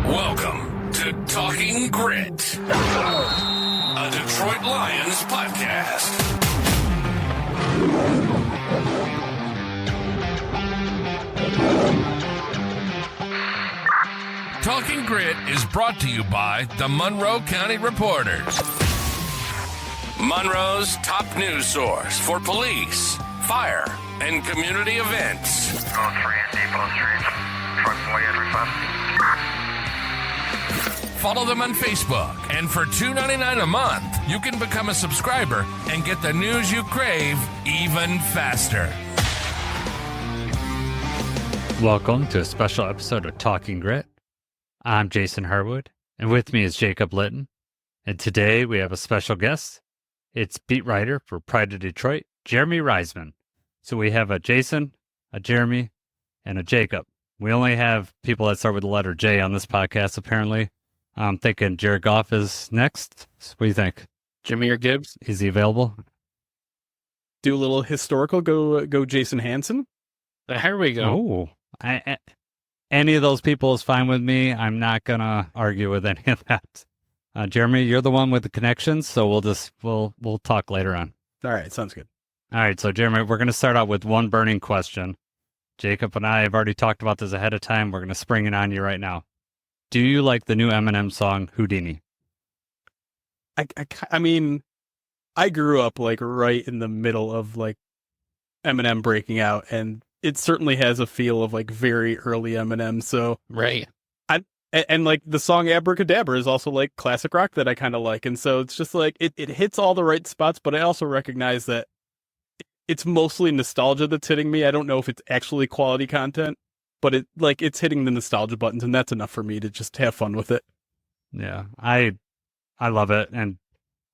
Welcome to Talking Grit, a Detroit Lions podcast. Talking Grit is brought to you by the Monroe County Reporters, Monroe's top news source for police, fire, and community events. Follow them on Facebook, and for $2.99 a month, you can become a subscriber and get the news you crave even faster. Welcome to a special episode of Talking Grit. I'm Jason Harwood, and with me is Jacob Litton. And today we have a special guest. It's beat writer for Pride of Detroit, Jeremy Reisman. So we have a Jason, a Jeremy, and a Jacob. We only have people that start with the letter J on this podcast, apparently. I'm thinking Jared Goff is next. What do you think? Jimmy or Gibbs? Is he available? Do a little historical. Go Jason Hansen. Here we go. Oh, any of those people is fine with me. I'm not gonna argue with any of that. Jeremy, you're the one with the connections, so we'll talk later on. All right, sounds good. All right, so Jeremy, we're gonna start out with one burning question. Jacob and I have already talked about this ahead of time. We're gonna spring it on you right now. Do you like the new Eminem song, Houdini? I mean, I grew up like right in the middle of like Eminem breaking out, and it certainly has a feel of like very early Eminem. So right, and like the song Abracadabra is also like classic rock that I kind of like, and so it's just like it hits all the right spots. But I also recognize that it's mostly nostalgia that's hitting me. I don't know if it's actually quality content. But it's hitting the nostalgia buttons, and that's enough for me to just have fun with it. Yeah, I love it, and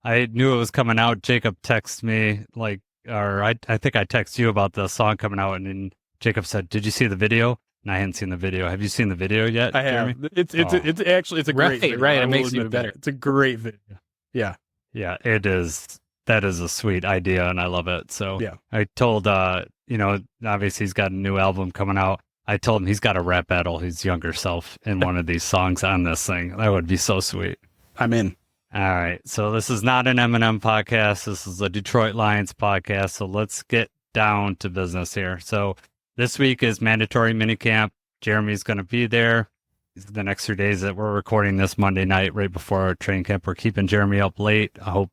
I knew it was coming out. Jacob texted me, I think I texted you about the song coming out, and then Jacob said, "Did you see the video?" And I hadn't seen the video. Have you seen the video yet? I have. Jeremy? It's a great video. Right. It makes it even better. It's a great video. Yeah. Yeah, it is. That is a sweet idea, and I love it. So yeah. I told, obviously he's got a new album coming out. I told him he's got to rap battle his younger self in one of these songs on this thing. That would be so sweet. I'm in. All right. So this is not an Eminem podcast. This is a Detroit Lions podcast. So let's get down to business here. So this week is mandatory minicamp. Jeremy's going to be there. The next 2 days that we're recording this Monday night right before our training camp. We're keeping Jeremy up late. I hope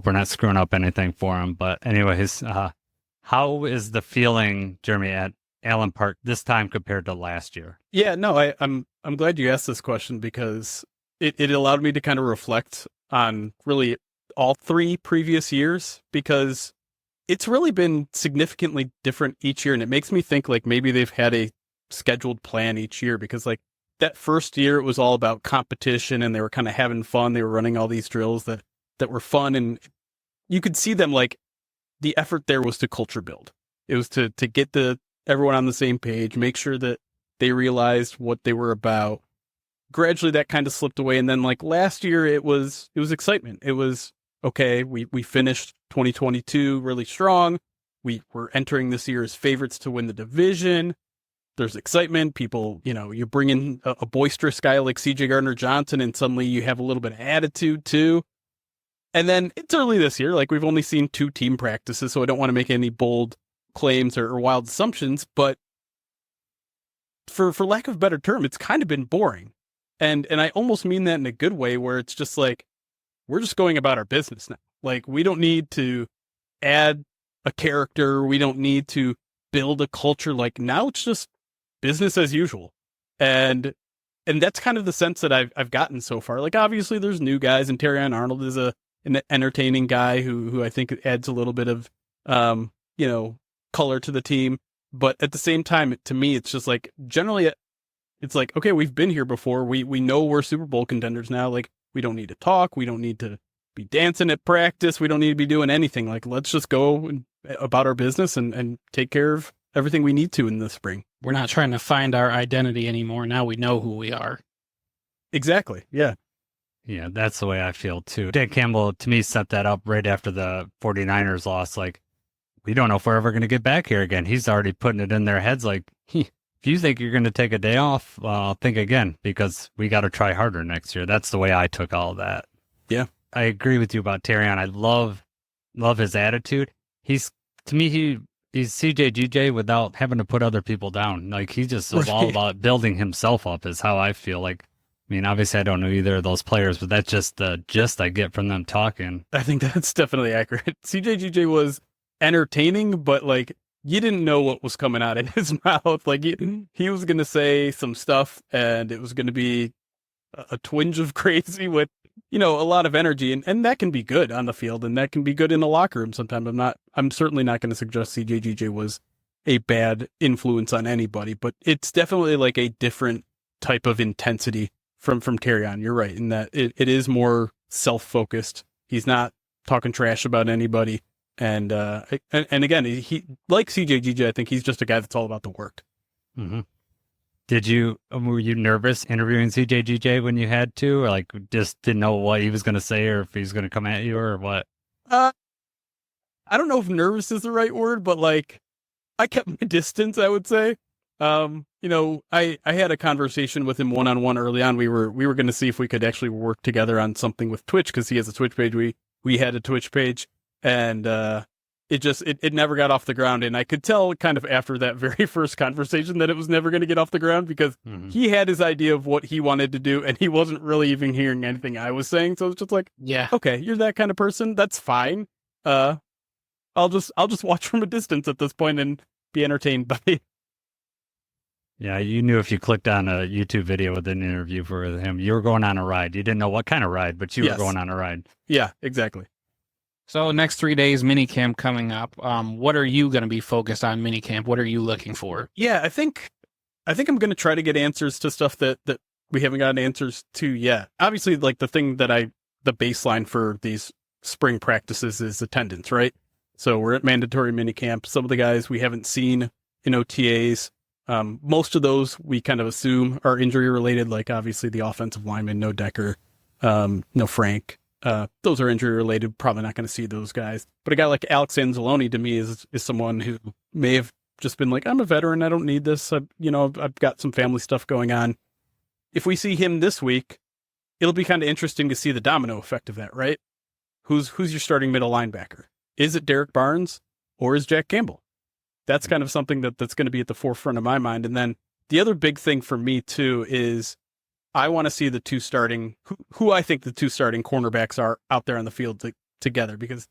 we're not screwing up anything for him. But anyways, how is the feeling, Jeremy, at Allen Park this time compared to last year? Yeah, no, I'm glad you asked this question because it allowed me to kind of reflect on really all three previous years, because it's really been significantly different each year. And it makes me think like maybe they've had a scheduled plan each year, because like that first year it was all about competition and they were kind of having fun. They were running all these drills that were fun, and you could see them like the effort there was to culture build. It was to get everyone on the same page, make sure that they realized what they were about. Gradually that kind of slipped away. And then like last year it was excitement. It was, okay, we finished 2022 really strong. We were entering this year as favorites to win the division. There's excitement. People, you bring in a boisterous guy like CJ Gardner-Johnson, and suddenly you have a little bit of attitude too. And then it's early this year. Like we've only seen 2 team practices, so I don't want to make any bold claims or wild assumptions, but for lack of a better term, it's kind of been boring. And I almost mean that in a good way, where it's just like, we're just going about our business now. Like we don't need to add a character. We don't need to build a culture. Like now it's just business as usual. And that's kind of the sense that I've gotten so far. Like obviously there's new guys, and Terrion Arnold is an entertaining guy who I think adds a little bit of, color to the team. But at the same time, to me, it's just like, generally it's like, okay, we've been here before. We know we're Super Bowl contenders now. Like we don't need to talk. We don't need to be dancing at practice. We don't need to be doing anything. Like, let's just go about our business and take care of everything we need to in the spring. We're not trying to find our identity anymore. Now we know who we are. Exactly. Yeah. Yeah, that's the way I feel too. Dan Campbell, to me, set that up right after the 49ers loss. Like, we don't know if we're ever going to get back here again. He's already putting it in their heads like, if you think you're going to take a day off, think again, because we got to try harder next year. That's the way I took all of that. Yeah. I agree with you about Terrion. I love his attitude. He's CJGJ without having to put other people down. Like, he's just all about building himself up is how I feel. Like, I mean, obviously I don't know either of those players, but that's just the gist I get from them talking. I think that's definitely accurate. CJGJ was entertaining, but like, you didn't know what was coming out of his mouth. Like, he was going to say some stuff and it was going to be a twinge of crazy with, a lot of energy, and that can be good on the field, and that can be good in the locker room sometimes. I'm certainly not going to suggest CJGJ was a bad influence on anybody, but it's definitely like a different type of intensity from Terrion. You're right in that it is more self-focused. He's not talking trash about anybody. And again, he like CJGJ, I think he's just a guy that's all about the work. Mm-hmm. Were you nervous interviewing CJGJ when you had to, or like just didn't know what he was going to say or if he was going to come at you or what? I don't know if nervous is the right word, but like I kept my distance, I would say. I had a conversation with him one-on-one early on. We were going to see if we could actually work together on something with Twitch, because he has a Twitch page. We had a Twitch page, and it never got off the ground. And I could tell kind of after that very first conversation that it was never going to get off the ground, because he had his idea of what he wanted to do, and he wasn't really even hearing anything I was saying. So it's just like, yeah, okay, you're that kind of person. That's fine. I'll just watch from a distance at this point and be entertained by it. Yeah, you knew if you clicked on a YouTube video with an interview for him, you were going on a ride. You didn't know what kind of ride, but you were going on a ride. Yeah, exactly. So next 3 days, minicamp coming up. What are you going to be focused on minicamp? What are you looking for? Yeah, I think I'm going to try to get answers to stuff that we haven't gotten answers to yet. Obviously, like the baseline for these spring practices is attendance, right? So we're at mandatory minicamp. Some of the guys we haven't seen in OTAs. Most of those we kind of assume are injury related, like obviously the offensive lineman, no Decker, no Frank. Those are injury related. Probably not going to see those guys. But a guy like Alex Anzalone to me is someone who may have just been like, I'm a veteran. I don't need this. I've got some family stuff going on. If we see him this week, it'll be kind of interesting to see the domino effect of that, right? Who's your starting middle linebacker? Is it Derek Barnes or is Jack Campbell? That's kind of something that's going to be at the forefront of my mind. And then the other big thing for me too is I want to see the two starting, who I think the two starting cornerbacks are out there on the field together, because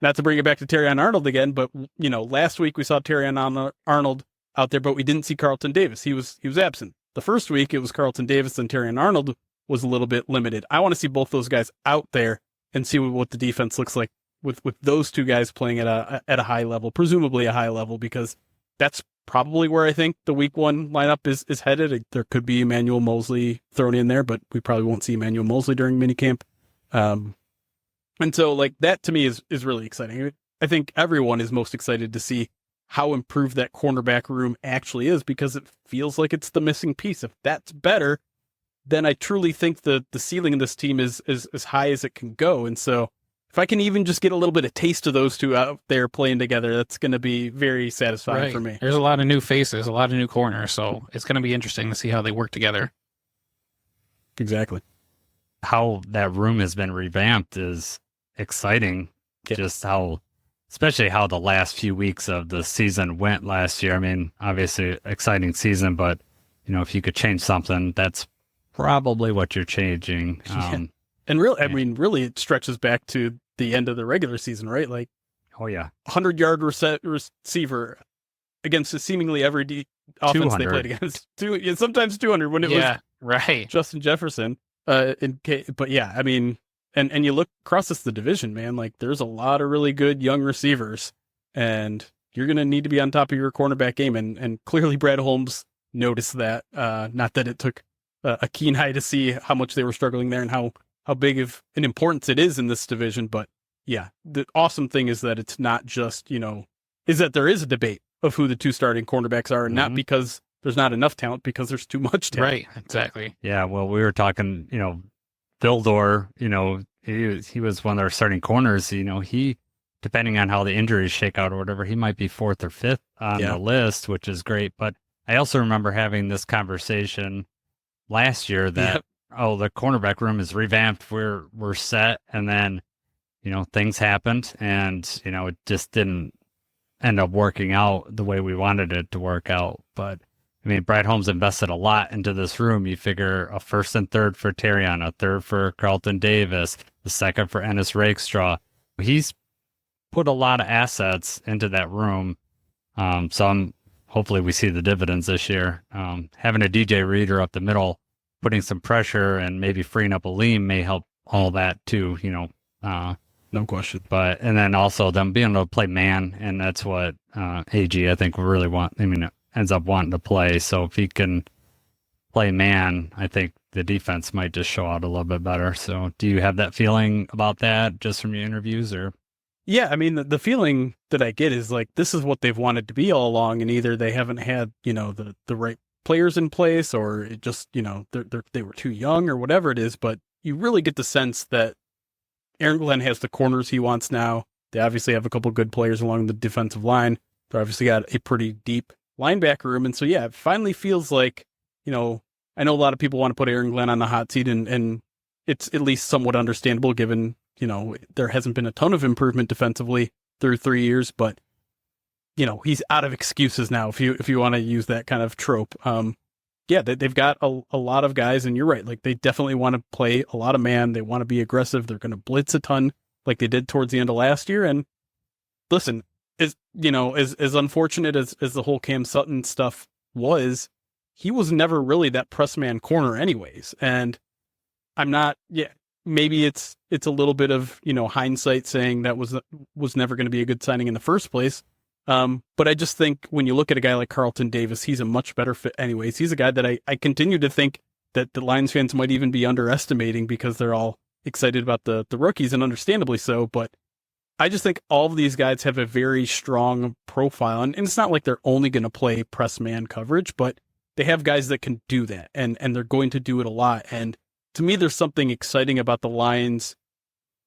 not to bring it back to Terrion Arnold again, but last week we saw Terrion Arnold out there, but we didn't see Carlton Davis. He was absent. The first week it was Carlton Davis and Terrion Arnold was a little bit limited. I want to see both those guys out there and see what the defense looks like with those two guys playing at a high level, presumably a high level, because that's probably where I think the week one lineup is headed. There could be Emmanuel Mosley thrown in there, but we probably won't see Emmanuel Mosley during minicamp. And so like that to me is really exciting. I think everyone is most excited to see how improved that cornerback room actually is, because it feels like it's the missing piece. If that's better, then I truly think the ceiling of this team is as high as it can go. And so if I can even just get a little bit of taste of those two out there playing together, that's going to be very satisfying for me. There's a lot of new faces, a lot of new corners, so it's going to be interesting to see how they work together. Exactly. How that room has been revamped is exciting. Yeah. Just especially how the last few weeks of the season went last year. I mean, obviously exciting season, but if you could change something, that's probably what you're changing. And really it stretches back to the end of the regular season, right? Like, oh yeah, 100-yard receiver against seemingly every offense they played against. Sometimes 200 when it was Justin Jefferson. But yeah, I mean, and you look across the division, man, like there's a lot of really good young receivers, and you're going to need to be on top of your cornerback game. And clearly Brad Holmes noticed that. Not that it took a keen eye to see how much they were struggling there and how big of an importance it is in this division. But yeah, the awesome thing is that it's not just, is that there is a debate of who the two starting cornerbacks are, and not because there's not enough talent, because there's too much talent. Right, exactly. Yeah, well, we were talking, Vildor, he was one of our starting corners. He, depending on how the injuries shake out or whatever, he might be fourth or fifth on the list, which is great. But I also remember having this conversation last year that, the cornerback room is revamped. We're set. And then, things happened and, it just didn't end up working out the way we wanted it to work out. But I mean, Brad Holmes invested a lot into this room. You figure a first and third for Terrion, a third for Carlton Davis, the second for Ennis Rakestraw. He's put a lot of assets into that room. So hopefully we see the dividends this year. Having a DJ Reader up the middle, putting some pressure and maybe freeing up a Aleem may help all that too, No question. And then also them being able to play man, and that's what AG I think really ends up wanting to play. So if he can play man, I think the defense might just show out a little bit better. So do you have that feeling about that just from your interviews, or? Yeah, I mean, the feeling that I get is like this is what they've wanted to be all along, and either they haven't had the right players in place, or it just they were too young, or whatever it is. But you really get the sense that Aaron Glenn has the corners he wants now. They obviously have a couple good players along the defensive line. They obviously got a pretty deep linebacker room, and so yeah, it finally feels like I know a lot of people want to put Aaron Glenn on the hot seat, and it's at least somewhat understandable given there hasn't been a ton of improvement defensively through 3 years, but he's out of excuses now if you want to use that kind of trope. Yeah, they've got a lot of guys, and you're right. Like, they definitely want to play a lot of man. They want to be aggressive. They're going to blitz a ton like they did towards the end of last year. And listen, as unfortunate as the whole Cam Sutton stuff was, he was never really that press man corner anyways. And maybe it's a little bit of, hindsight saying that was never going to be a good signing in the first place. But I just think when you look at a guy like Carlton Davis, he's a much better fit anyways. He's a guy that I continue to think that the Lions fans might even be underestimating because they're all excited about the rookies, and understandably so. But I just think all of these guys have a very strong profile, and it's not like they're only going to play press man coverage, but they have guys that can do that, and they're going to do it a lot. And to me, there's something exciting about the Lions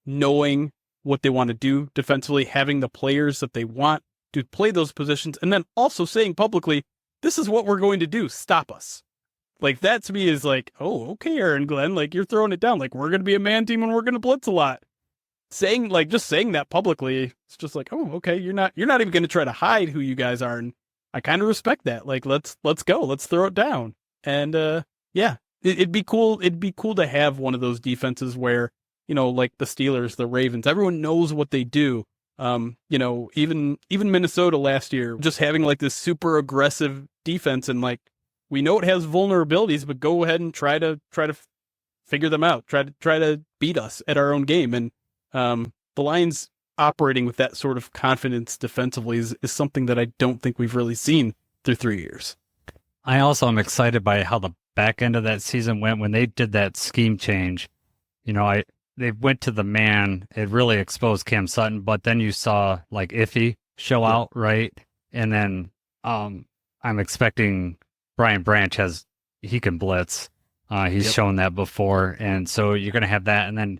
knowing what they want to do defensively, having the players that they want to play those positions, and then also saying publicly, this is what we're going to do. Stop us. Like, that to me is like, oh, okay, Aaron Glenn, like, you're throwing it down. Like, we're going to be a man team and we're going to blitz a lot. Just saying that publicly, it's just like, oh, okay, you're not even going to try to hide who you guys are. And I kind of respect that. Like, let's go. Let's throw it down. And, yeah, it'd be cool. It'd be cool to have one of those defenses where, like the Steelers, the Ravens, everyone knows what they do. Even Minnesota last year, just having like this super aggressive defense, and like, we know it has vulnerabilities, but go ahead and try to figure them out. Try to beat us at our own game. And the Lions operating with that sort of confidence defensively is something that I don't think we've really seen through 3 years. I also am excited by how the back end of that season went when they did that scheme change. They went to the man. It really exposed Cam Sutton, but then you saw like Iffy show out, right? And then I'm expecting Brian Branch he can blitz. He's shown that before, and so you're going to have that. And then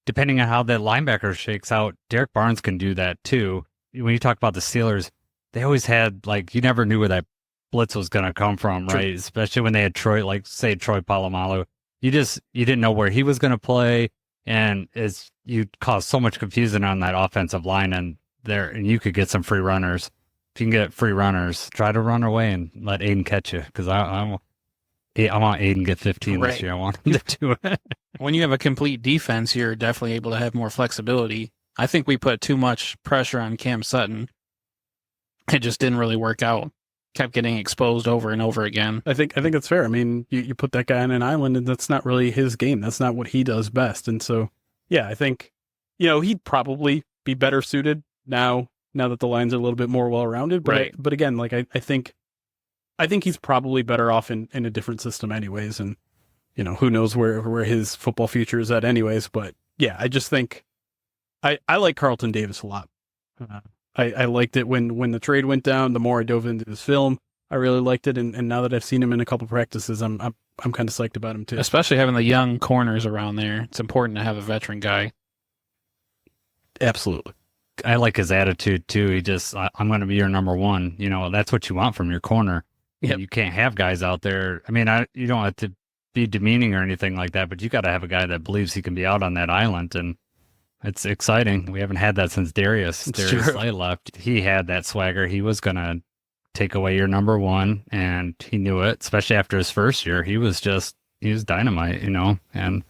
depending on how that linebacker shakes out, Derek Barnes can do that too. When you talk about the Steelers, they always had, like, you never knew where that blitz was going to come from, right? Especially when they had Troy Polamalu. You didn't know where he was going to play. And you cause so much confusion on that offensive line, and you could get some free runners. If you can get free runners, try to run away and let Aiden catch you, because I want Aiden get 15 this year. I want him to do it. When you have a complete defense, you're definitely able to have more flexibility. I think we put too much pressure on Cam Sutton. It just didn't really work out. Kept getting exposed over and over again. I think it's fair. I mean, you put that guy on an island, and that's not really his game. That's not what he does best. And so, yeah, I think, he'd probably be better suited now that the Lions are a little bit more well-rounded. But but again, like, I think he's probably better off in a different system anyways. And, who knows where his football future is at anyways. But yeah, I just think I like Carlton Davis a lot. I liked it when the trade went down. The more I dove into his film, I really liked it. And now that I've seen him in a couple practices, I'm kind of psyched about him too. Especially having the young corners around there. It's important to have a veteran guy. Absolutely. I like his attitude too. I'm going to be your number one. That's what you want from your corner. You can't have guys out there. I mean, you don't have to be demeaning or anything like that, but you got to have a guy that believes he can be out on that island, and it's exciting. We haven't had that since Darius Slay left. He had that swagger. He was going to take away your number one, and he knew it, especially after his first year. He was dynamite, and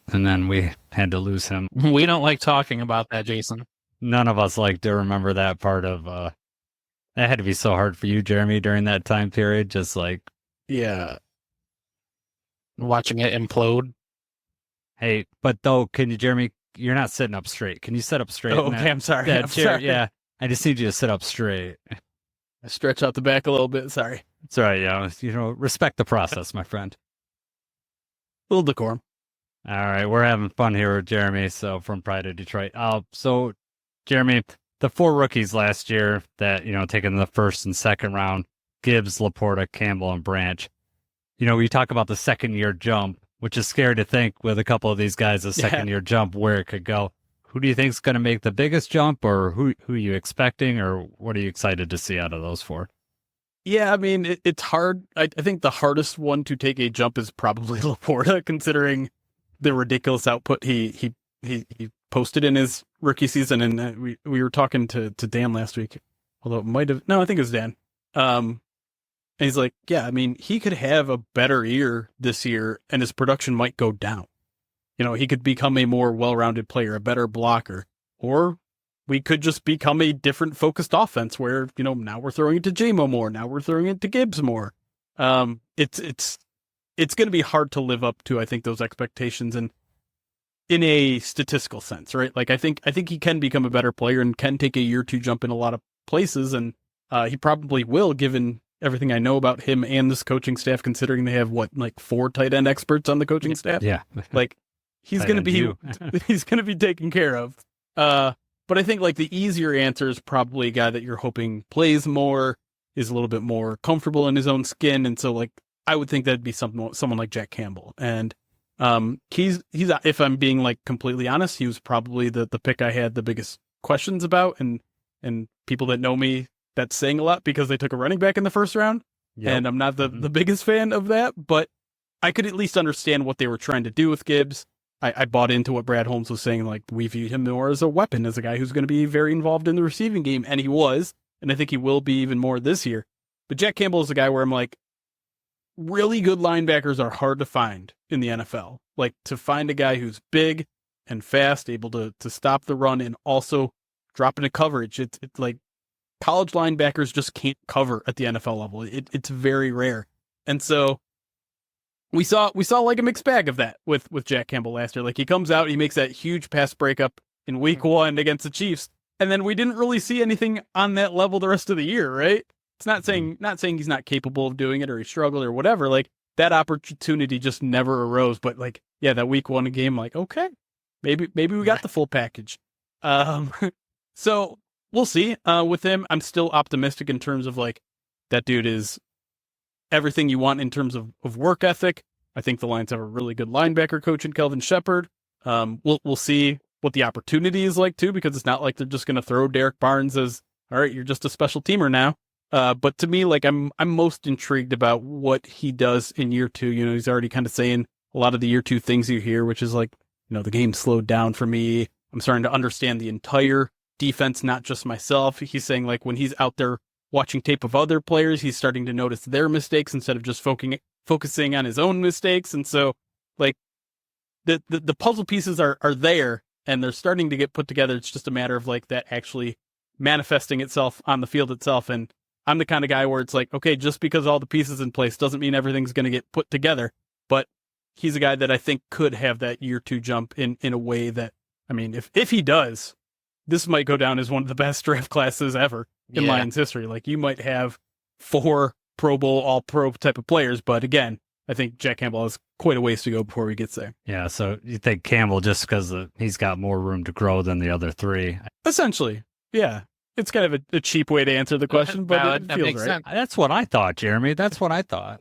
then we had to lose him. We don't like talking about that, Jason. None of us like to remember that part of, that had to be so hard for you, Jeremy, during that time period. Just like, yeah, watching it implode. Hey, but though, Jeremy, you're not sitting up straight. Can you sit up straight? Oh, okay, I'm sorry. I'm sorry. Yeah, I just need you to sit up straight. I stretch out the back a little bit. Sorry. It's all right. Yeah, respect the process, my friend. A little decorum. All right, we're having fun here with Jeremy. So from Pride of Detroit. So Jeremy, the 4 rookies last year that taken the first and second round: Gibbs, Laporta, Campbell, and Branch. We talk about the second-year jump, which is scary to think with a couple of these guys, a second-year jump, where it could go. Who do you think is going to make the biggest jump, or who are you expecting, or what are you excited to see out of those 4? Yeah, I mean, it's hard. I think the hardest one to take a jump is probably Laporta, considering the ridiculous output he posted in his rookie season. And we were talking to Dan last week, although it might have, no, I think it was Dan. And he's like, yeah, I mean, he could have a better year this year and his production might go down. He could become a more well-rounded player, a better blocker, or we could just become a different focused offense where, now we're throwing it to Jamo more. Now we're throwing it to Gibbs more. It's going to be hard to live up to, I think, those expectations, and in a statistical sense, right? Like, I think he can become a better player and can take a year or two jump in a lot of places. And he probably will, given everything I know about him and this coaching staff, considering they have 4 tight end experts on the coaching staff. Yeah. Like, he's going to be, he's going to be taken care of. But I think the easier answer is probably a guy that you're hoping plays more, is a little bit more comfortable in his own skin. And so I would think that'd be someone like Jack Campbell. And he's if I'm being completely honest, he was probably the pick I had the biggest questions about, and people that know me, that's saying a lot because they took a running back in the first round. Yep. And I'm not the biggest fan of that, but I could at least understand what they were trying to do with Gibbs. I bought into what Brad Holmes was saying, we viewed him more as a weapon, as a guy who's going to be very involved in the receiving game, and he was, and I think he will be even more this year. But Jack Campbell is a guy where I'm really good linebackers are hard to find in the NFL. To find a guy who's big and fast, able to stop the run and also drop into coverage. It's college linebackers just can't cover at the NFL level. It's very rare. And so we saw a mixed bag of that with Jack Campbell last year. He comes out, he makes that huge pass breakup in week 1 against the Chiefs, and then we didn't really see anything on that level the rest of the year, right? It's not saying he's not capable of doing it or he struggled or whatever. That opportunity just never arose. But that week 1 game, okay, maybe we got the full package. So we'll see. With him, I'm still optimistic in terms of that dude is everything you want in terms of work ethic. I think the Lions have a really good linebacker coach in Kelvin Shepard. We'll see what the opportunity is like too, because it's not like they're just going to throw Derek Barnes as, all right, you're just a special teamer now. But to me, I'm most intrigued about what he does in year 2. He's already kind of saying a lot of the year 2 things you hear, which is the game slowed down for me. I'm starting to understand the entire defense, not just myself. He's saying when he's out there watching tape of other players, he's starting to notice their mistakes instead of just focusing on his own mistakes. And so the puzzle pieces are there and they're starting to get put together. It's just a matter of that actually manifesting itself on the field itself. And I'm the kind of guy where it's okay, just because all the pieces in place doesn't mean everything's going to get put together. But he's a guy that I think could have that year 2 jump in a way that, I mean, if he does, this might go down as one of the best draft classes ever in Lions history. You might have 4 Pro Bowl, all pro type of players. But again, I think Jack Campbell has quite a ways to go before he gets there. Yeah. So you think Campbell, just because he's got more room to grow than the other 3? Essentially. Yeah. It's kind of a cheap way to answer the question, but it feels right. Sense. That's what I thought, Jeremy. That's what I thought.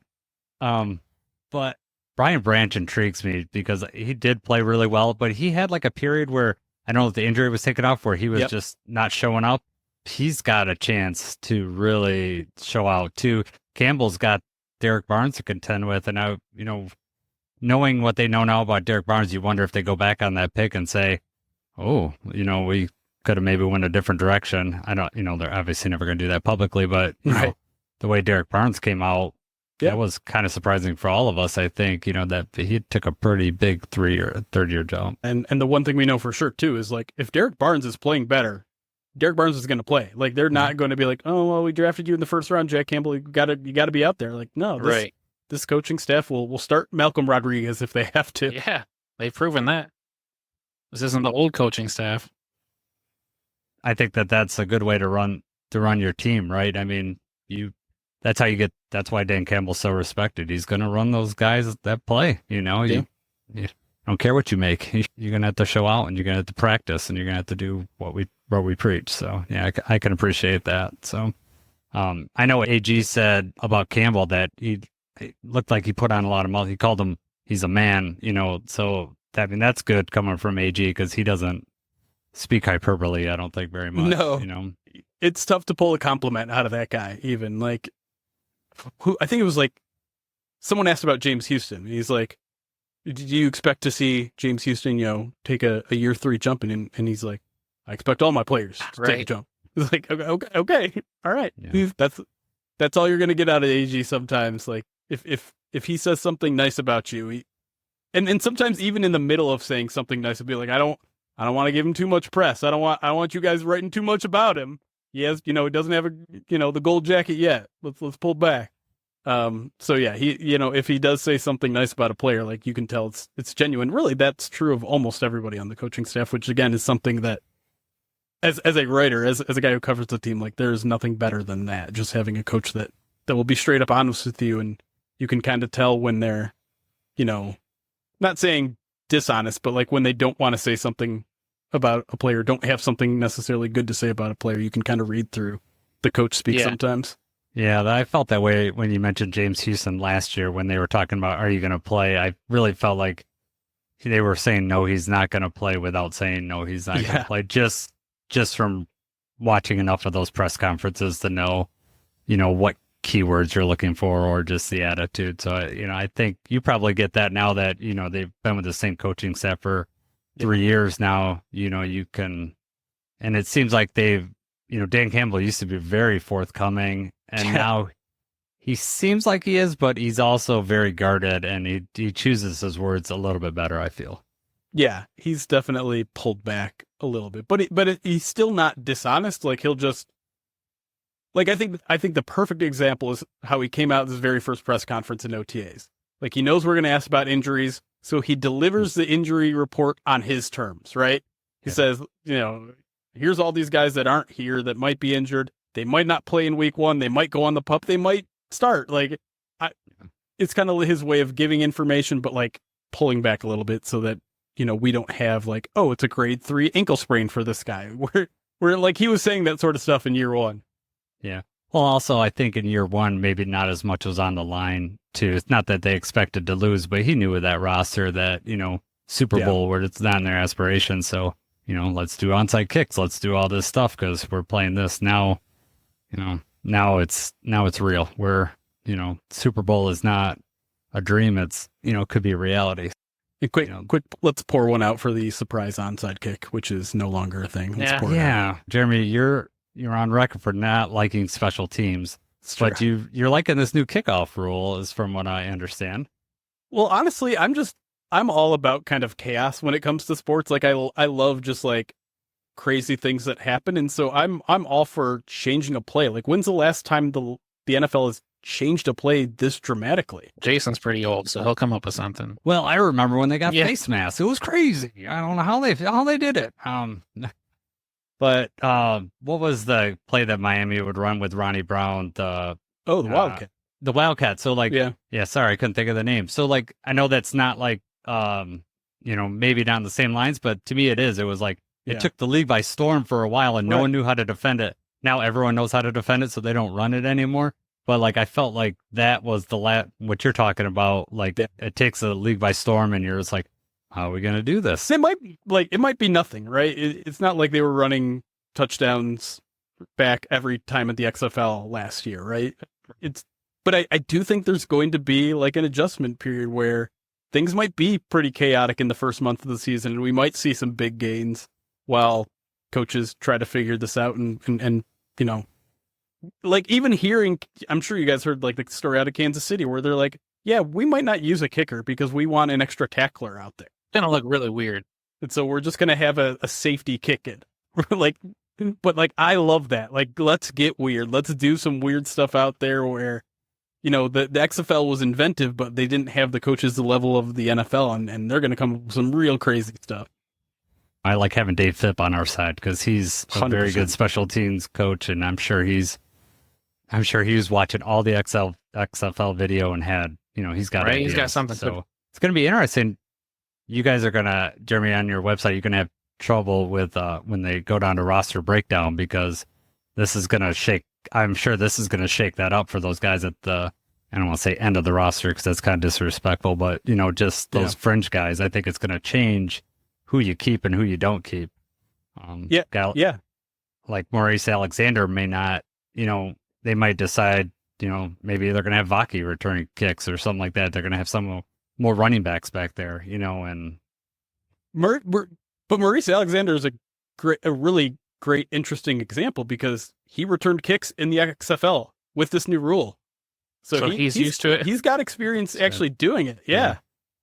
But Brian Branch intrigues me because he did play really well, but he had a period where I don't know if the injury was taken off, where he was just not showing up. He's got a chance to really show out too. Campbell's got Derek Barnes to contend with, and now, knowing what they know now about Derek Barnes, you wonder if they go back on that pick and say, oh, we could have maybe went a different direction. I don't, they're obviously never going to do that publicly, but the way Derek Barnes came out, that was kind of surprising for all of us, I think, that he took a pretty big third-year jump. And the one thing we know for sure, too, is like, if Derek Barnes is playing better, Derek Barnes is going to play. Like, they're not going to be like, oh, well, we drafted you in the first round, Jack Campbell. You got to be out there. Like, no, this coaching staff will start Malcolm Rodriguez if they have to. Yeah, they've proven that. This isn't the old coaching staff. I think that's a good way to run your team, right? I mean, that's why Dan Campbell's so respected. He's going to run those guys that play, You don't care what you make. You're going to have to show out, and you're going to have to practice, and you're going to have to do what we preach. So, yeah, I can appreciate that. So, I know what AG said about Campbell, that it looked like he put on a lot of muscle. He called him, he's a man, so that's good coming from AG, because he doesn't speak hyperbole, I don't think, very much. No, it's tough to pull a compliment out of that guy, even. Like, I think it was like, someone asked about James Houston, and he's like, do you expect to see James Houston, take a year 3 jump? And he's like, I expect all my players to take a jump. It's like, okay, all right. Yeah. That's all you're going to get out of AG sometimes. Like, if he says something nice about you, and sometimes even in the middle of saying something nice, he'll be like, I don't want to give him too much press. I don't want you guys writing too much about him. He has, he doesn't have the gold jacket yet. Let's pull back. So yeah, he, if he does say something nice about a player, like, you can tell it's genuine. Really, that's true of almost everybody on the coaching staff, which again is something that, as a writer, as a guy who covers the team, like, there's nothing better than that. Just having a coach that will be straight up honest with you, and you can kind of tell when they're, not saying dishonest, but like when they don't want to say something about a player, don't have something necessarily good to say about a player. You can kind of read through the coach speak sometimes. Yeah, I felt that way when you mentioned James Houston last year when they were talking about, are you going to play? I really felt like they were saying, no, he's not going to play, without saying, no, he's not going to play. Just from watching enough of those press conferences to know, what keywords you're looking for, or just the attitude. So, I think you probably get that now that, they've been with the same coaching staff for 3 years now. You can, and it seems like they've, Dan Campbell used to be very forthcoming, and now he seems like he is, but he's also very guarded, and he chooses his words a little bit better, I feel. Yeah, he's definitely pulled back a little bit, but he's still not dishonest. Like, he'll just, like, I think the perfect example is how he came out at his very first press conference in OTAs. Like, he knows we're going to ask about injuries, so he delivers the injury report on his terms, right? He says, here's all these guys that aren't here that might be injured. They might not play in week 1. They might go on the PUP. They might start. Like, it's kind of his way of giving information, but like pulling back a little bit so that, we don't have like, oh, it's a grade 3 ankle sprain for this guy. We're like, he was saying that sort of stuff in year 1. Yeah. Well, also, I think in year 1, maybe not as much was on the line too. It's not that they expected to lose, but he knew with that roster that, Super Bowl, where it's not in their aspirations. So, let's do onside kicks. Let's do all this stuff because we're playing this now. Now it's real. We're, Super Bowl is not a dream. It's, could be a reality. And quick, let's pour one out for the surprise onside kick, which is no longer a thing. Yeah. Jeremy, you're on record for not liking special teams, but you're liking this new kickoff rule, is from what I understand. Well, honestly, I'm all about kind of chaos when it comes to sports. Like, I love just like crazy things that happen, and so I'm all for changing a play. Like, when's the last time the NFL has changed a play this dramatically? Jason's pretty old, so he'll come up with something. Well, I remember when they got face masks. It was crazy. I don't know how they did it. But what was the play that Miami would run with Ronnie Brown? The Wildcat. The Wildcat. So like, sorry, I couldn't think of the name. So like, I know that's not like, maybe not on the same lines, but to me it is. It was like, it took the league by storm for a while, and no one knew how to defend it. Now everyone knows how to defend it, so they don't run it anymore. But like, I felt like that was what you're talking about. Like, it takes the league by storm, and you're just like, how are we going to do this? It might be nothing, right? It's not like they were running touchdowns back every time at the XFL last year, right? But I do think there's going to be like an adjustment period where things might be pretty chaotic in the first month of the season, and we might see some big gains while coaches try to figure this out. And you know, like even hearing, I'm sure you guys heard like the story out of Kansas City where they're like, yeah, we might not use a kicker because we want an extra tackler out there. It's going to look really weird. And so we're just going to have a safety kick it. Like, but like, I love that. Like, let's get weird. Let's do some weird stuff out there where, you know, the XFL was inventive, but they didn't have the coaches the level of the NFL, and they're going to come up with some real crazy stuff. I like having Dave Phipp on our side because he's a 100%. very good special teams coach, and I'm sure he was watching all the XFL video and had, you know, he's got Right, ideas. he's got something. So it's going to be interesting. You guys are going to, Jeremy, on your website, you're going to have trouble with when they go down to roster breakdown because this is going to shake. I'm sure this is going to shake that up for those guys at the, I don't want to say end of the roster because that's kind of disrespectful, but, you know, just those fringe guys. I think it's going to change who you keep and who you don't keep. Yeah. Like Maurice Alexander may not, you know, they might decide, you know, maybe they're going to have Vaki returning kicks or something like that. They're going to have some more running backs back there, you know, and. But Maurice Alexander is a really great, interesting example because he returned kicks in the XFL with this new rule. So he's used to it. He's got experience actually doing it. Yeah.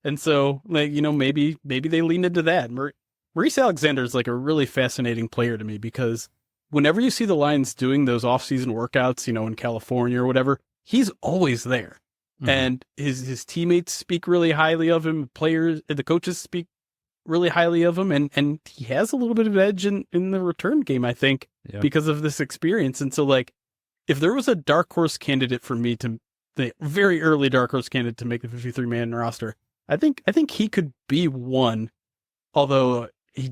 And so, like, you know, maybe they lean into that. Maurice Alexander is like a really fascinating player to me because whenever you see the Lions doing those off-season workouts, you know, in California or whatever, he's always there. Mm-hmm. And his teammates speak really highly of him. The coaches speak really highly of him. And he has a little bit of edge in the return game, I think, because of this experience. And so, like, if there was a dark horse candidate for me the very early dark horse candidate to make the 53-man roster, I think he could be one, although he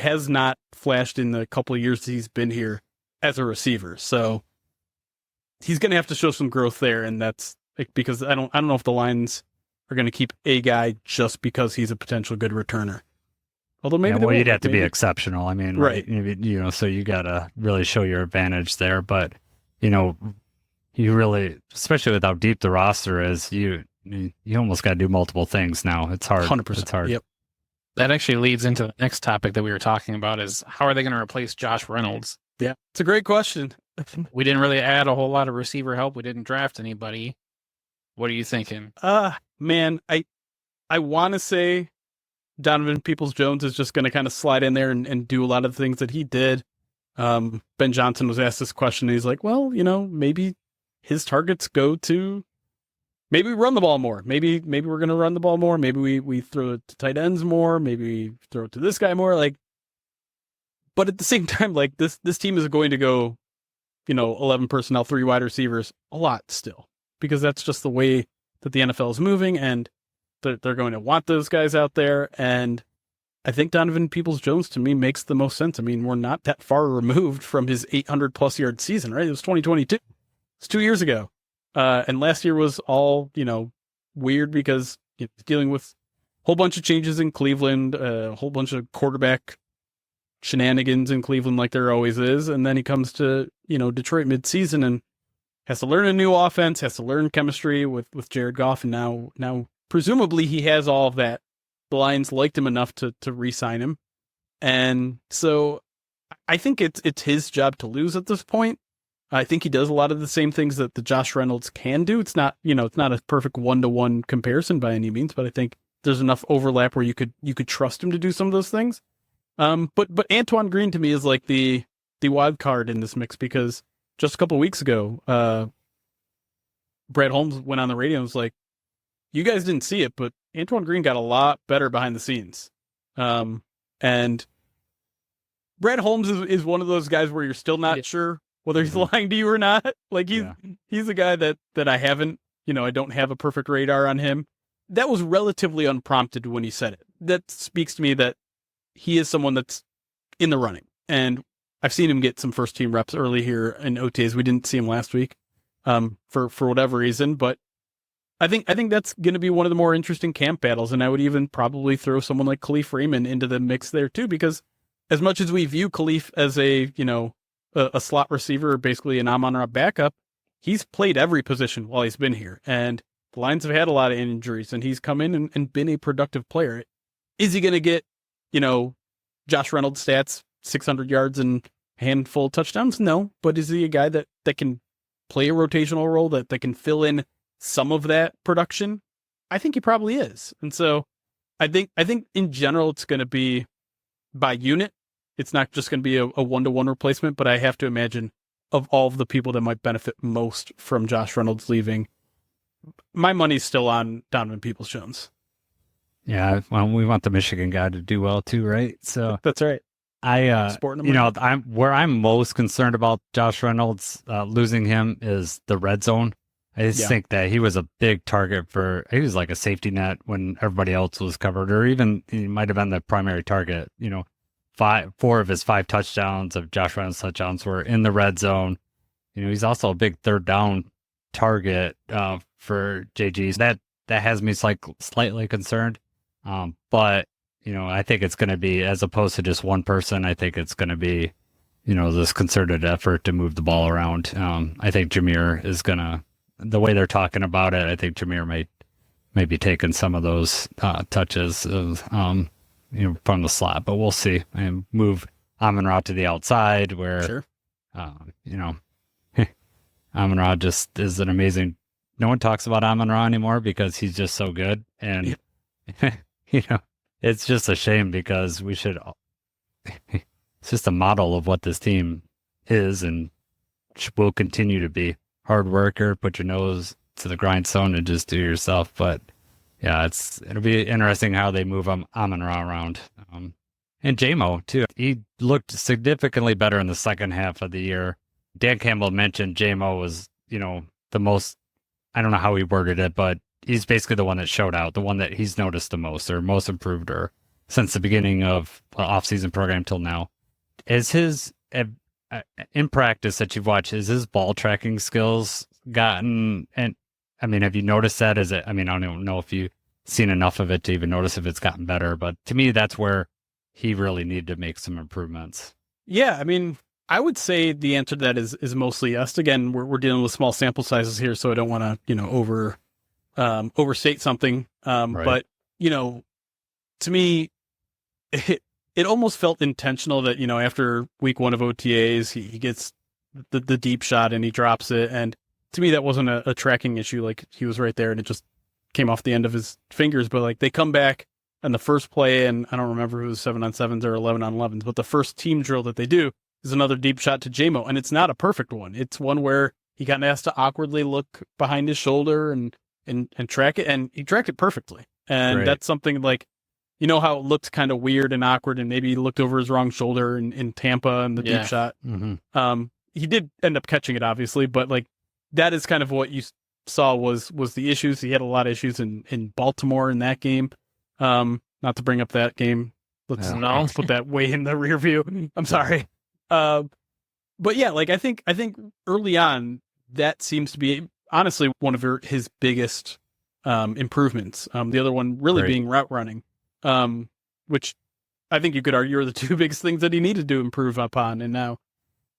has not flashed in the couple of years he's been here as a receiver. So he's going to have to show some growth there, and that's because I don't know if the Lions are going to keep a guy just because he's a potential good returner. Although maybe you'd have to be exceptional. I mean, right? You know, so you got to really show your advantage there. But you know, you really, especially with how deep the roster is, you almost got to do multiple things now. It's hard. 100%. It's hard. Yep. That actually leads into the next topic that we were talking about is how are they going to replace Josh Reynolds? Yeah, it's a great question. We didn't really add a whole lot of receiver help. We didn't draft anybody. What are you thinking? Man, I want to say Donovan Peoples-Jones is just going to kind of slide in there and do a lot of the things that he did. Ben Johnson was asked this question, and he's like, well, you know, maybe his targets go to, maybe we run the ball more. Maybe we're going to run the ball more. Maybe we throw it to tight ends more. Maybe we throw it to this guy more. Like, but at the same time, like this team is going to go, you know, 11 personnel, 3 wide receivers a lot still, because that's just the way that the NFL is moving, and they're going to want those guys out there. And I think Donovan Peoples-Jones to me makes the most sense. I mean, we're not that far removed from his 800 plus yard season, right? It was 2022. It's 2 years ago. And last year was all, you know, weird because dealing with a whole bunch of changes in Cleveland, a whole bunch of quarterback shenanigans in Cleveland like there always is. And then he comes to, you know, Detroit midseason and has to learn a new offense, has to learn chemistry with Jared Goff. And now presumably he has all of that. The Lions liked him enough to re-sign him. And so I think it's his job to lose at this point. I think he does a lot of the same things that the Josh Reynolds can do. It's not, you know, it's not a perfect 1-to-1 comparison by any means, but I think there's enough overlap where you could trust him to do some of those things. But Antoine Green to me is like the wild card in this mix, because just a couple of weeks ago, Brad Holmes went on the radio and was like, you guys didn't see it, but Antoine Green got a lot better behind the scenes. And Brad Holmes is one of those guys where you're still not sure whether he's lying to you or not. Like he's a guy that I haven't, you know, I don't have a perfect radar on him. That was relatively unprompted when he said it. That speaks to me that he is someone that's in the running. And I've seen him get some first team reps early here in OTAs. We didn't see him last week for whatever reason, but I think that's going to be one of the more interesting camp battles. And I would even probably throw someone like Khalif Raymond into the mix there too, because as much as we view Khalif as a slot receiver, or basically an Amon-Ra backup, he's played every position while he's been here, and the Lions have had a lot of injuries, and he's come in and been a productive player. Is he going to get, Josh Reynolds stats, 600 yards and a handful of touchdowns? No, but is he a guy that can play a rotational role, that can fill in some of that production? I think he probably is. And so I think in general, it's going to be by unit. It's not just going to be a one-to-one replacement, but I have to imagine of all of the people that might benefit most from Josh Reynolds leaving, my money's still on Donovan Peoples-Jones. Yeah, well, we want the Michigan guy to do well too, right? So that's right. Where I'm most concerned about Josh Reynolds losing him is the red zone. I just think that he was a big target he was like a safety net when everybody else was covered, or even he might have been the primary target. 4 of his 5 touchdowns of Josh Reynolds touchdowns were in the red zone. He's also a big third down target for JG. That has me slightly concerned. But I think it's going to be, as opposed to just one person, I think it's going to be, this concerted effort to move the ball around. I think Jameer is going to, the way they're talking about it, I think Jameer may be taking some of those touches of, from the slot, but we'll see. And move Amon-Ra to the outside where, sure. Amon-Ra just is an amazing, no one talks about Amon-Ra anymore because he's just so good. And, it's just a shame because it's just a model of what this team is and will continue to be. Hard worker, put your nose to the grindstone and just do yourself. But yeah, it'll be interesting how they move Amon-Ra around. And Jamo too. He looked significantly better in the second half of the year. Dan Campbell mentioned Jamo was, the most, I don't know how he worded it, but he's basically the one that showed out, the one that he's noticed the most or most improved or since the beginning of off-season program till now. Is his, in practice that you've watched, is his ball tracking skills gotten, and I mean, have you noticed that? I don't know if you've seen enough of it to even notice if it's gotten better, but to me, that's where he really needed to make some improvements. Yeah, I would say the answer to that is mostly yes. Again, we're dealing with small sample sizes here, so I don't want to, overstate something. Right. But, to me, it almost felt intentional that, after week 1 of OTAs, he gets the deep shot and he drops it. And to me, that wasn't a tracking issue. Like, he was right there and it just came off the end of his fingers. But like, they come back on the first play, and I don't remember if it was 7-on-7s or 11-on-11s, but the first team drill that they do is another deep shot to Jamo. And it's not a perfect one. It's one where he kind of has to awkwardly look behind his shoulder and track it. And he tracked it perfectly. And Great. That's something like, how it looked kind of weird and awkward, and maybe he looked over his wrong shoulder in Tampa and the deep shot. Mm-hmm. He did end up catching it, obviously, but like, that is kind of what you saw was the issues. He had a lot of issues in Baltimore in that game. Not to bring up that game. Let's put that way in the rear view. I'm sorry. But yeah, like I think early on that seems to be honestly one of his biggest improvements. The other one really being route running, which I think you could argue are the 2 biggest things that he needed to improve upon. And now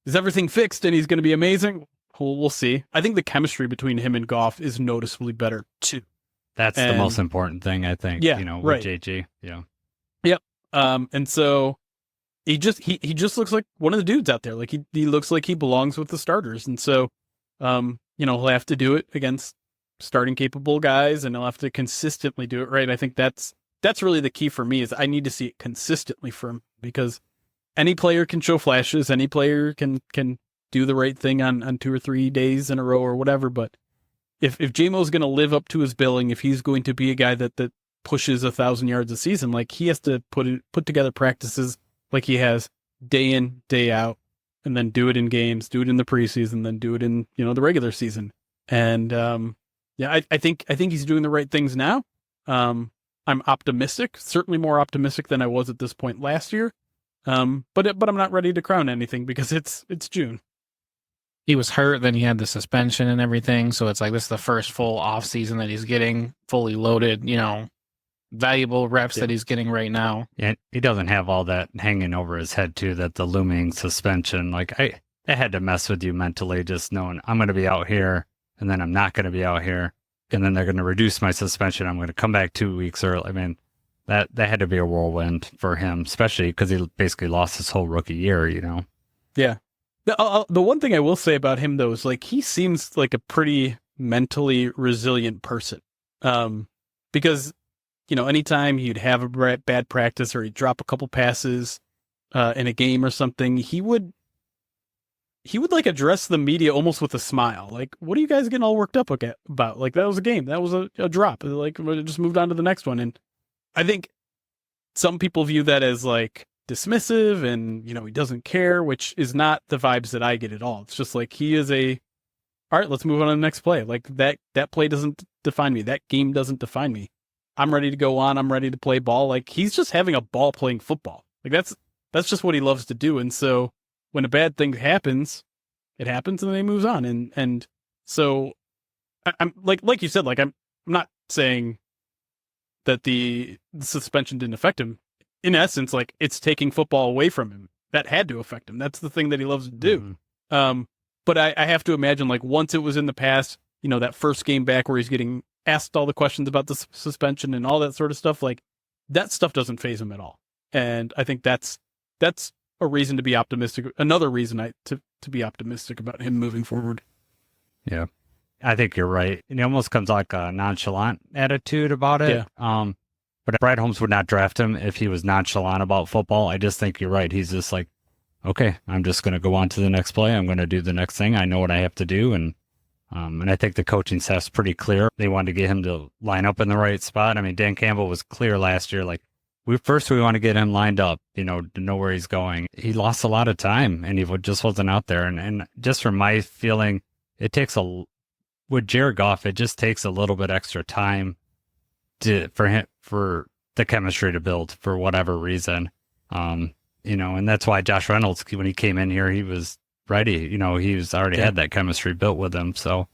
is everything fixed and he's going to be amazing? We'll see. I think the chemistry between him and Goff is noticeably better too. That's the most important thing, I think. Yeah, with right. JG. Yeah. Yep. And so he just looks like one of the dudes out there. Like he looks like he belongs with the starters. And so, he'll have to do it against starting capable guys, and he'll have to consistently do it right. I think that's really the key for me is I need to see it consistently from him, because any player can show flashes. Any player can do the right thing on 2 or 3 days in a row or whatever. But if Jamo's going to live up to his billing, if he's going to be a guy that pushes 1,000 yards a season, like he has to put together practices like he has day in, day out, and then do it in games, do it in the preseason, then do it in, the regular season. And, I think he's doing the right things now. I'm optimistic, certainly more optimistic than I was at this point last year. But I'm not ready to crown anything because it's June. He was hurt, then he had the suspension and everything. So it's like, this is the first full off season that he's getting fully loaded, valuable reps that he's getting right now. Yeah, he doesn't have all that hanging over his head too, that the looming suspension. Like that had to mess with you mentally, just knowing I'm going to be out here and then I'm not going to be out here. And then they're going to reduce my suspension. I'm going to come back 2 weeks early. I mean, that had to be a whirlwind for him, especially because he basically lost his whole rookie year, you know? Yeah. The one thing I will say about him, though, is like he seems like a pretty mentally resilient person. Because, you know, anytime he'd have a bad practice or he'd drop a couple passes in a game or something, he would like address the media almost with a smile. Like, what are you guys getting all worked up about? Like, that was a game. That was a drop. Like, we just moved on to the next one. And I think some people view that as like dismissive and, you know, he doesn't care, which is not the vibes that I get at all. It's just like he is all right, let's move on to the next play. Like that play doesn't define me. That game doesn't define me. I'm ready to go on. I'm ready to play ball. Like he's just having a ball playing football. Like that's just what he loves to do. And so when a bad thing happens, it happens and then he moves on. And so I'm like you said, like I'm not saying that the suspension didn't affect him. In essence, like it's taking football away from him. That had to affect him. That's the thing that he loves to do. Mm-hmm. But I have to imagine, like, once it was in the past, you know, that first game back where he's getting asked all the questions about the suspension and all that sort of stuff, like, that stuff doesn't faze him at all. And I think that's a reason to be optimistic. Another reason to be optimistic about him moving forward. Yeah, I think you're right. It almost comes like a nonchalant attitude about it. Yeah. But Brad Holmes would not draft him if he was nonchalant about football. I just think you're right. He's just like, okay, I'm just going to go on to the next play. I'm going to do the next thing. I know what I have to do. And I think the coaching staff's pretty clear. They wanted to get him to line up in the right spot. I mean, Dan Campbell was clear last year. Like, we want to get him lined up, you know, to know where he's going. He lost a lot of time and he just wasn't out there. And just from my feeling, it takes with Jared Goff, it just takes a little bit extra time for the chemistry to build for whatever reason. You know, and that's why Josh Reynolds, when he came in here, he was ready. You know, he's already had that chemistry built with him. So,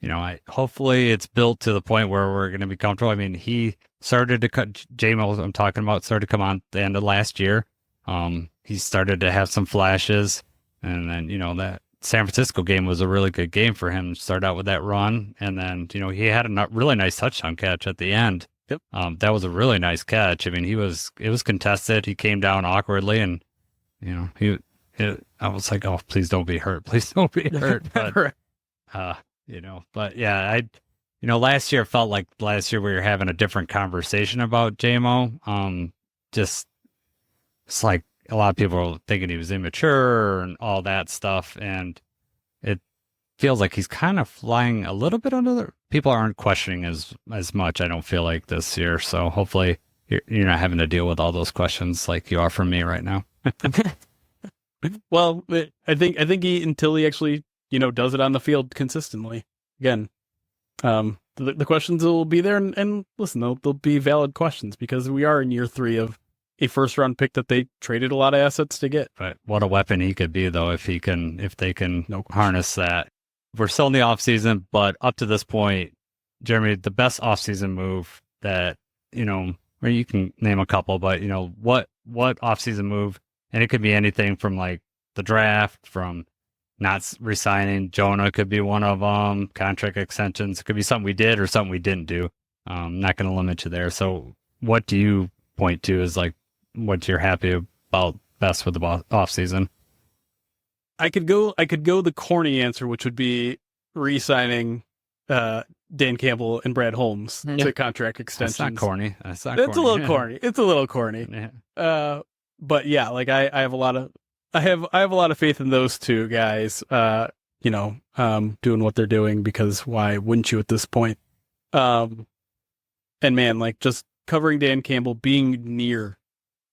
you know, hopefully it's built to the point where we're going to be comfortable. I mean, he started to Jamo, I'm talking about, started to come on at the end of last year. He started to have some flashes. And then, you know, that San Francisco game was a really good game for him. Start out with that run. And then, you know, he had a really nice touchdown catch at the end. Yep. That was a really nice catch. I mean, it was contested. He came down awkwardly and, you know, I was like, oh, please don't be hurt. Please don't be hurt. But, you know, but yeah, you know, last year felt like we were having a different conversation about Jamo. Just, it's like a lot of people were thinking he was immature and all that stuff. And it feels like he's kind of flying a little bit under the, people aren't questioning as much, I don't feel like, this year. So hopefully you're not having to deal with all those questions like you are from me right now. Well, I think until he actually, you know, does it on the field consistently. Again, the questions will be there, and listen, they'll be valid questions because we are in year 3 of a first round pick that they traded a lot of assets to get. But what a weapon he could be, though, if they can harness that. We're still in the offseason, but up to this point, Jeremy, the best offseason move that, you know, or you can name a couple, but, you know, what offseason move, and it could be anything from like the draft, from not resigning. Jonah could be one of them, contract extensions. It could be something we did or something we didn't do. I'm not going to limit you there. So what do you point to as like what you're happy about best with the offseason? I could go the corny answer, which would be re-signing Dan Campbell and Brad Holmes to contract extensions. That's not corny. That's a little corny. It's a little corny. Yeah. But yeah, like I have a lot of faith in those two guys. You know, doing what they're doing, because why wouldn't you at this point? And man, like just covering Dan Campbell, being near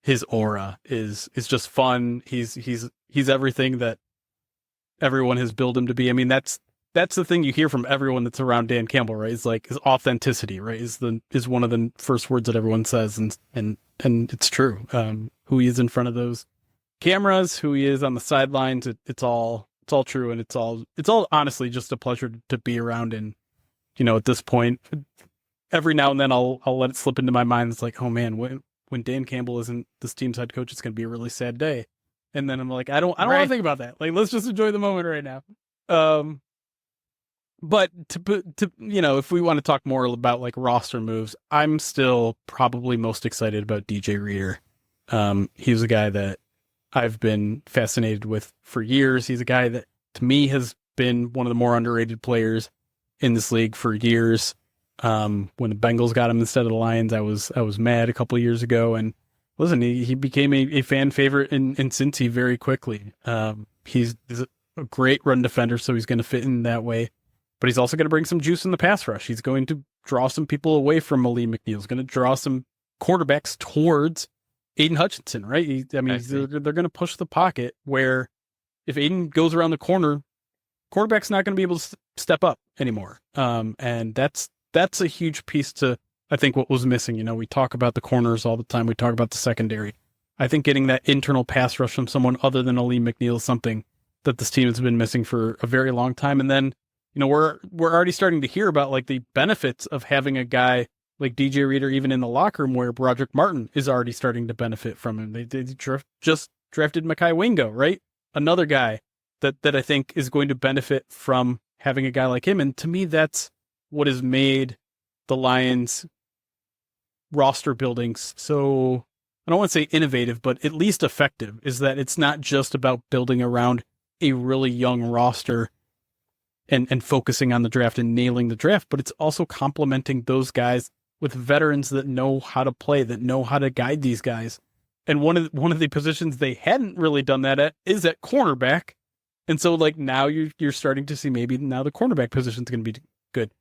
his aura is just fun. He's everything that everyone has billed him to be. I mean, that's the thing you hear from everyone that's around Dan Campbell, right? Is like his authenticity, right? Is one of the first words that everyone says, and it's true. Who he is in front of those cameras, who he is on the sidelines, it's all true, and it's all honestly just a pleasure to be around. And you know, at this point, every now and then I'll let it slip into my mind. It's like, oh man, when Dan Campbell isn't this team's head coach, it's going to be a really sad day. And then I'm like, I don't want Right. to think about that. Like, let's just enjoy the moment right now. But if we want to talk more about like roster moves, I'm still probably most excited about DJ Reader. He's a guy that I've been fascinated with for years. He's a guy that to me has been one of the more underrated players in this league for years. When the Bengals got him instead of the Lions, I was mad a couple of years ago. And listen, he became a fan favorite in Cincy very quickly. He's a great run defender, so he's going to fit in that way. But he's also going to bring some juice in the pass rush. He's going to draw some people away from Malik McNeil. He's going to draw some quarterbacks towards Aiden Hutchinson, right? They're going to push the pocket where if Aiden goes around the corner, quarterback's not going to be able to step up anymore. And that's a huge piece to, I think, what was missing. We talk about the corners all the time. We talk about the secondary. I think getting that internal pass rush from someone other than Aleem McNeil is something that this team has been missing for a very long time. And then, we're already starting to hear about like the benefits of having a guy like DJ Reader even in the locker room, where Broderick Martin is already starting to benefit from him. They just drafted Mekhi Wingo, right? Another guy that I think is going to benefit from having a guy like him. And to me, that's what has made the Lions roster buildings so, I don't want to say innovative, but at least effective, is that it's not just about building around a really young roster and focusing on the draft and nailing the draft, but it's also complementing those guys with veterans that know how to play, that know how to guide these guys. And one of the positions they hadn't really done that at is at cornerback. And so like now you're starting to see maybe now the cornerback position is going to be good.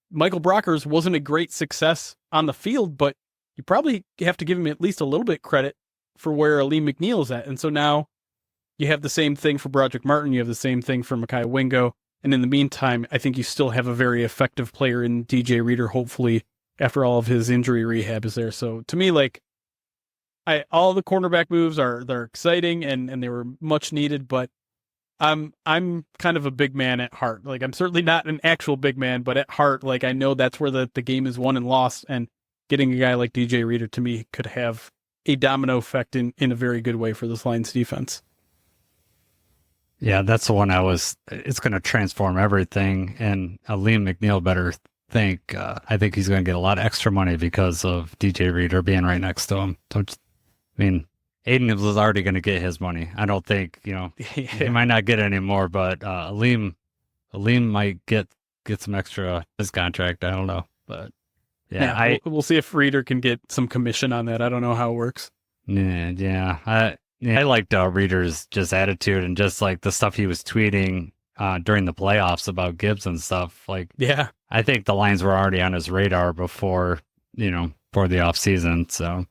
Michael Brockers wasn't a great success on the field, but you probably have to give him at least a little bit credit for where Aleem McNeil is at. And so now you have the same thing for Broderick Martin. You have the same thing for Mekhi Wingo. And in the meantime, I think you still have a very effective player in DJ Reader, hopefully, after all of his injury rehab is there. So to me, like, all the cornerback moves they're exciting and they were much needed, but I'm kind of a big man at heart. Like, I'm certainly not an actual big man, but at heart, like, I know that's where the game is won and lost, and getting a guy like DJ Reader to me could have a domino effect in a very good way for this Lions defense. Yeah, that's the one it's going to transform everything. And Aleem McNeil better think, I think he's going to get a lot of extra money because of DJ Reader being right next to him. Aiden was already going to get his money. I don't think, he might not get any more, but Aleem might get some extra his contract. I don't know, but yeah, we'll see if Reader can get some commission on that. I don't know how it works. Yeah. I liked Reader's just attitude and just like the stuff he was tweeting during the playoffs about Gibbs and stuff. Like, yeah, I think the Lions were already on his radar before the offseason. So,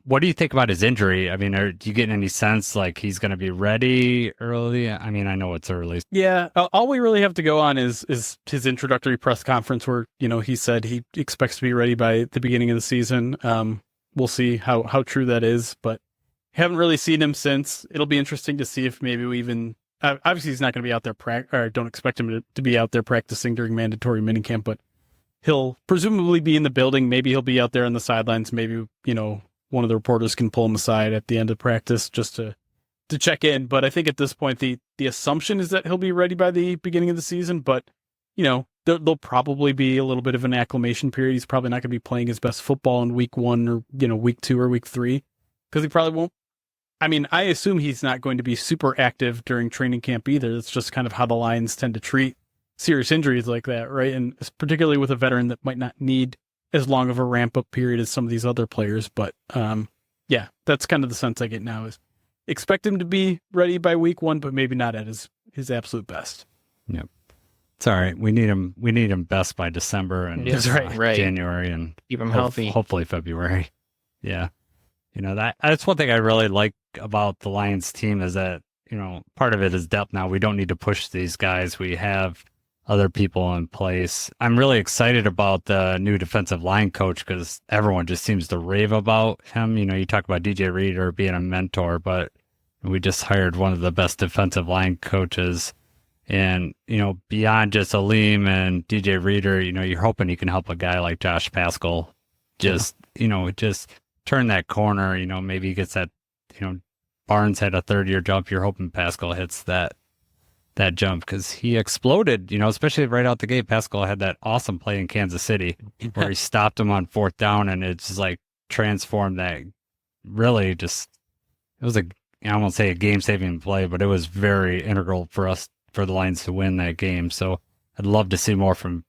what do you think about his injury? I mean, do you get any sense like he's going to be ready early? I mean, I know it's early. Yeah, all we really have to go on is his introductory press conference where, he said he expects to be ready by the beginning of the season. We'll see how true that is, but haven't really seen him since. It'll be interesting to see if maybe we even obviously he's not going to be out there or don't expect him to be out there practicing during mandatory minicamp, but he'll presumably be in the building. Maybe he'll be out there on the sidelines. Maybe, one of the reporters can pull him aside at the end of practice just to check in. But I think at this point, the assumption is that he'll be ready by the beginning of the season, but there'll probably be a little bit of an acclimation period. He's probably not going to be playing his best football in week 1 or, week 2 or week 3, because he probably won't. I mean, I assume he's not going to be super active during training camp either. That's just kind of how the Lions tend to treat serious injuries like that, right? And particularly with a veteran that might not need as long of a ramp-up period as some of these other players. But yeah, that's kind of the sense I get now, is expect him to be ready by week 1, but maybe not at his absolute best. Yep. It's all right. We need him best by December and right. January and keep him healthy. Hopefully February. Yeah. That's one thing I really like about the Lions team is that, part of it is depth now. We don't need to push these guys. We have other people in place. I'm really excited about the new defensive line coach because everyone just seems to rave about him. You talk about DJ Reader being a mentor, but we just hired one of the best defensive line coaches. And, beyond just Aleem and DJ Reader, you're hoping you can help a guy like Josh Pascal just turn that corner. Maybe he gets that, Barnes had a third-year jump, you're hoping Pascal hits that jump because he exploded, especially right out the gate. Pascal had that awesome play in Kansas City where he stopped him on fourth down, and it's just like transformed that. Really, just it was I won't say a game-saving play, but it was very integral for the Lions to win that game. So I'd love to see more from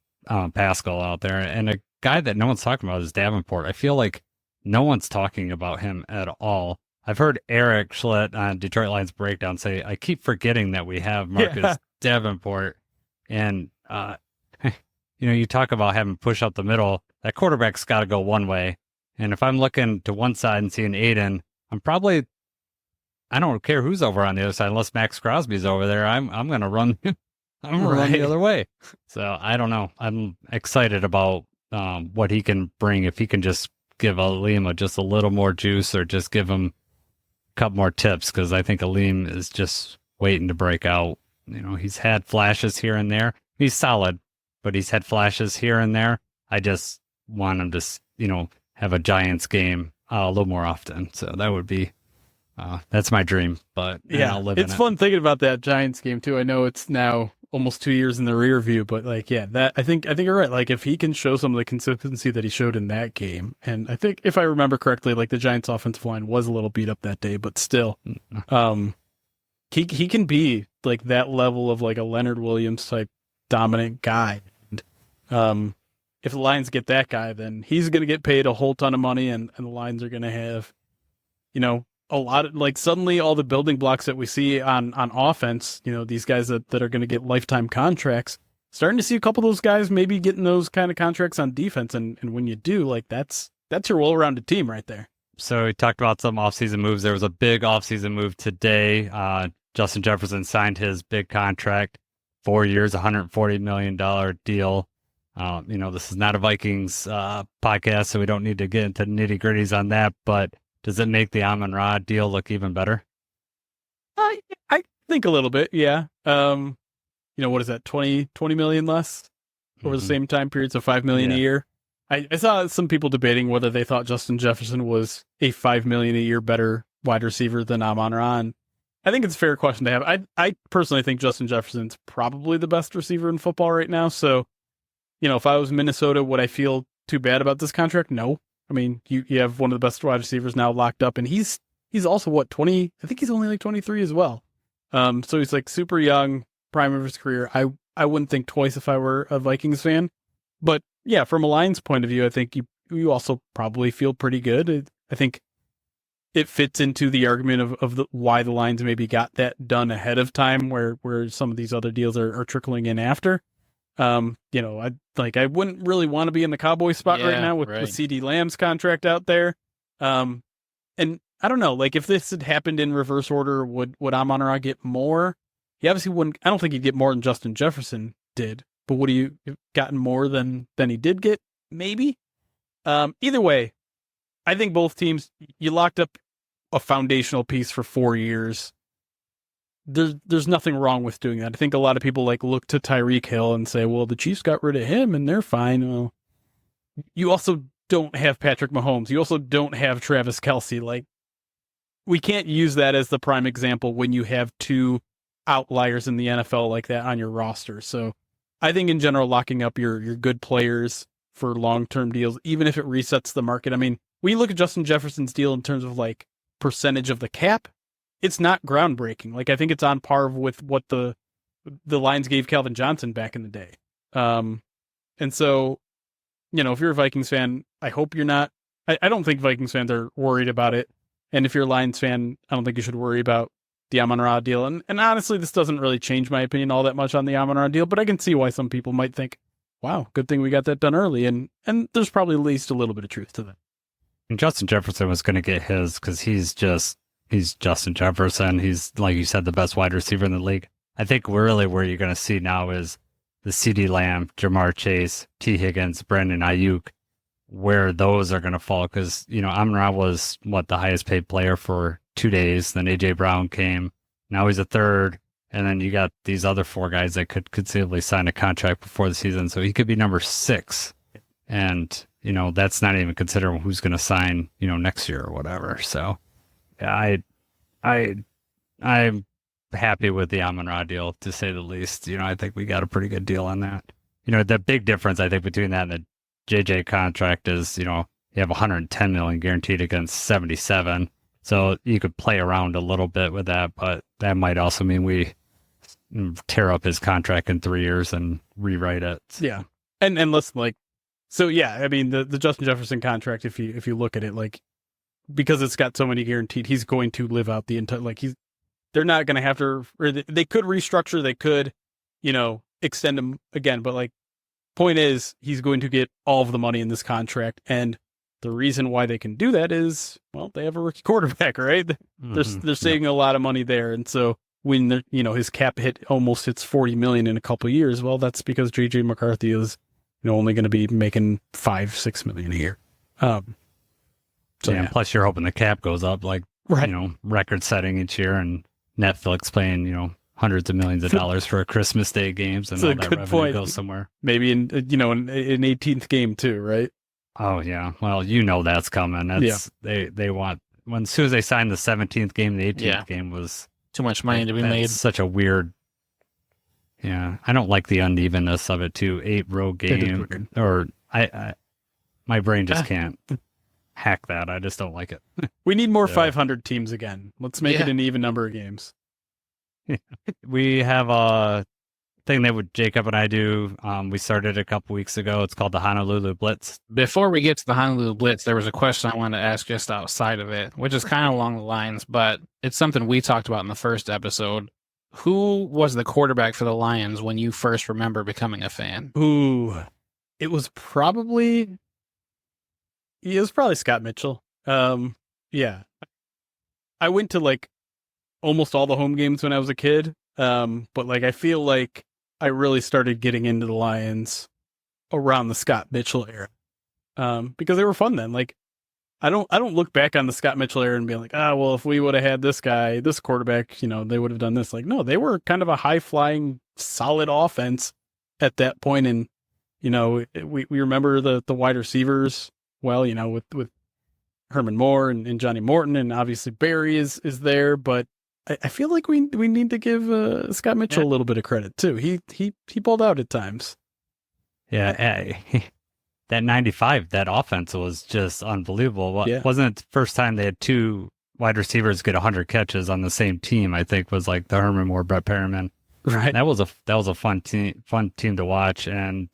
Pascal out there. And a guy that no one's talking about is Davenport. I feel like no one's talking about him at all. I've heard Eric Schlett on Detroit Lions Breakdown say, I keep forgetting that we have Marcus Davenport. And, you talk about having push up the middle. That quarterback's got to go one way. And if I'm looking to one side and seeing Aiden, I don't care who's over on the other side, unless Max Crosby's over there. I'm going to run. I'm going to run the other way. So I don't know. I'm excited about what he can bring. If he can just give Aleem just a little more juice or just give him couple more tips, because I think Aleem is just waiting to break out. He's had flashes here and there. He's solid, but he's had flashes here and there. I just want him to, have a Giants game a little more often. So that would be, that's my dream. But yeah, I'll live in it. It's fun thinking about that Giants game too. I know it's now almost 2 years in the rear view, but that I think you're right. Like if he can show some of the consistency that he showed in that game, and I think if I remember correctly, like the Giants offensive line was a little beat up that day, but still, he can be like that level of like a Leonard Williams type dominant guy. And, if the Lions get that guy, then he's going to get paid a whole ton of money, and the Lions are going to have, a lot of like suddenly all the building blocks that we see on offense, these guys that are going to get lifetime contracts, starting to see a couple of those guys maybe getting those kind of contracts on defense. And when you do, like that's your well-rounded team right there. So we talked about some offseason moves. There was a big offseason move today. Justin Jefferson signed his big contract, 4 years, $140 million deal. This is not a Vikings podcast, so we don't need to get into nitty gritties on that, but does it make the Amon-Ra deal look even better? I think a little bit, yeah. What is that, 20 million less over the same time period, so $5 million a year. I saw some people debating whether they thought Justin Jefferson was a $5 million a year better wide receiver than Amon-Ra. And I think it's a fair question to have. I personally think Justin Jefferson's probably the best receiver in football right now. So, if I was Minnesota, would I feel too bad about this contract? No. I mean, you have one of the best wide receivers now locked up, and he's also 20? I think he's only like 23 as well. So he's like super young, prime of his career. I wouldn't think twice if I were a Vikings fan. But yeah, from a Lions point of view, I think you also probably feel pretty good. I think it fits into the argument of why the Lions maybe got that done ahead of time, where some of these other deals are trickling in after. I wouldn't really want to be in the Cowboys spot right now with CeeDee Lamb's contract out there. And I don't know, like if this had happened in reverse order, would Amon-Ra get more? He obviously wouldn't. I don't think he'd get more than Justin Jefferson did, but would he have gotten more than he did get? Maybe. Either way, I think both teams, you locked up a foundational piece for 4 years. There's nothing wrong with doing that. I think a lot of people look to Tyreek Hill and say, well, the Chiefs got rid of him and they're fine. Well, you also don't have Patrick Mahomes. You also don't have Travis Kelce. We can't use that as the prime example when you have two outliers in the NFL like that on your roster. So I think in general, locking up your good players for long-term deals, even if it resets the market. I mean, when you look at Justin Jefferson's deal in terms of percentage of the cap, it's not groundbreaking. I think it's on par with what the Lions gave Calvin Johnson back in the day. And so, if you're a Vikings fan, I hope you're not. I don't think Vikings fans are worried about it. And if you're a Lions fan, I don't think you should worry about the Amon-Ra deal. And honestly, this doesn't really change my opinion all that much on the Amon-Ra deal, but I can see why some people might think, wow, good thing we got that done early. And there's probably at least a little bit of truth to that. And Justin Jefferson was going to get his because he's Justin Jefferson. He's, like you said, the best wide receiver in the league. I think really where you're going to see now is the CeeDee Lamb, Jamar Chase, T. Higgins, Brandon Ayuk, where those are going to fall. Because, Amon-Ra was, the highest paid player for 2 days. Then A.J. Brown came. Now he's a third. And then you got these other four guys that could conceivably sign a contract before the season. So he could be number 6. And, that's not even considering who's going to sign, next year or whatever. So, yeah, I'm happy with the Amon-Ra deal, to say the least. I think we got a pretty good deal on that. The big difference I think between that and the JJ contract is, you have 110 million guaranteed against 77. So you could play around a little bit with that, but that might also mean we tear up his contract in 3 years and rewrite it. Yeah. And listen, so yeah, I mean the Justin Jefferson contract, if you look at it, because it's got so many guaranteed, he's going to live out the entire, they're not going to have to, or they could restructure, they could, extend him again, but point is he's going to get all of the money in this contract. And the reason why they can do that is, well, they have a rookie quarterback, right? They're saving a lot of money there. And so when his cap almost hits 40 million in a couple of years, well, that's because JJ McCarthy is only going to be making 5-6 million a year. Plus you're hoping the cap goes up, right. Record setting each year, and Netflix paying, hundreds of millions of dollars for Christmas Day games, and all that revenue goes somewhere. Maybe in an 18th game too, right? Oh yeah. Well, that's coming. They want, as soon as they signed the 17th game, the 18th game was too much money to be made. Such a weird. Yeah, I don't like the unevenness of it too. 8 road game, or my brain just can't hack that. I just don't like it. We need more 500 teams again. Let's make it an even number of games. We have a thing that Jacob and I do. We started a couple weeks ago. It's called the Honolulu Blitz. Before we get to the Honolulu Blitz, there was a question I wanted to ask just outside of it, which is kind of along the lines, but it's something we talked about in the first episode. Who was the quarterback for the Lions when you first remember becoming a fan? Ooh, it was probably Scott Mitchell. Yeah, I went to almost all the home games when I was a kid. But I feel like I really started getting into the Lions around the Scott Mitchell era. Because they were fun then. I don't look back on the Scott Mitchell era and be like, well, if we would have had this guy, this quarterback, they would have done this. No, they were kind of a high flying, solid offense at that point. And, we remember the wide receivers well, with Herman Moore and Johnny Morton, and obviously Barry is there, but I feel like we need to give Scott Mitchell a little bit of credit too. He balled out at times. Yeah, that 95, that offense was just unbelievable. Yeah. Wasn't it the first time they had 2 wide receivers get 100 catches on the same team? I think was the Herman Moore, Brett Perriman. Right. That was a fun team to watch, and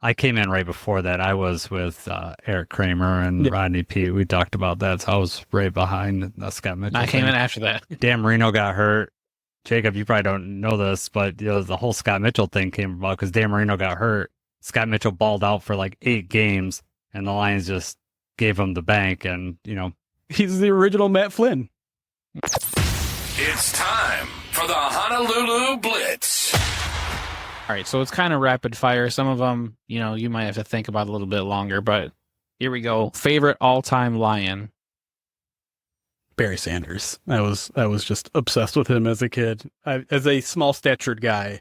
I came in right before that. I was with Eric Kramer and Rodney Peete. We talked about that, so I was right behind Scott Mitchell. I came in after that. Dan Marino got hurt. Jacob, you probably don't know this, but the whole Scott Mitchell thing came about because Dan Marino got hurt. Scott Mitchell balled out for 8 games, and the Lions just gave him the bank, and he's the original Matt Flynn. It's time for the Honolulu Blitz. All right, so it's kind of rapid fire. Some of them, you might have to think about a little bit longer, but here we go. Favorite all-time Lion? Barry Sanders. I was just obsessed with him as a kid. As a small statured guy,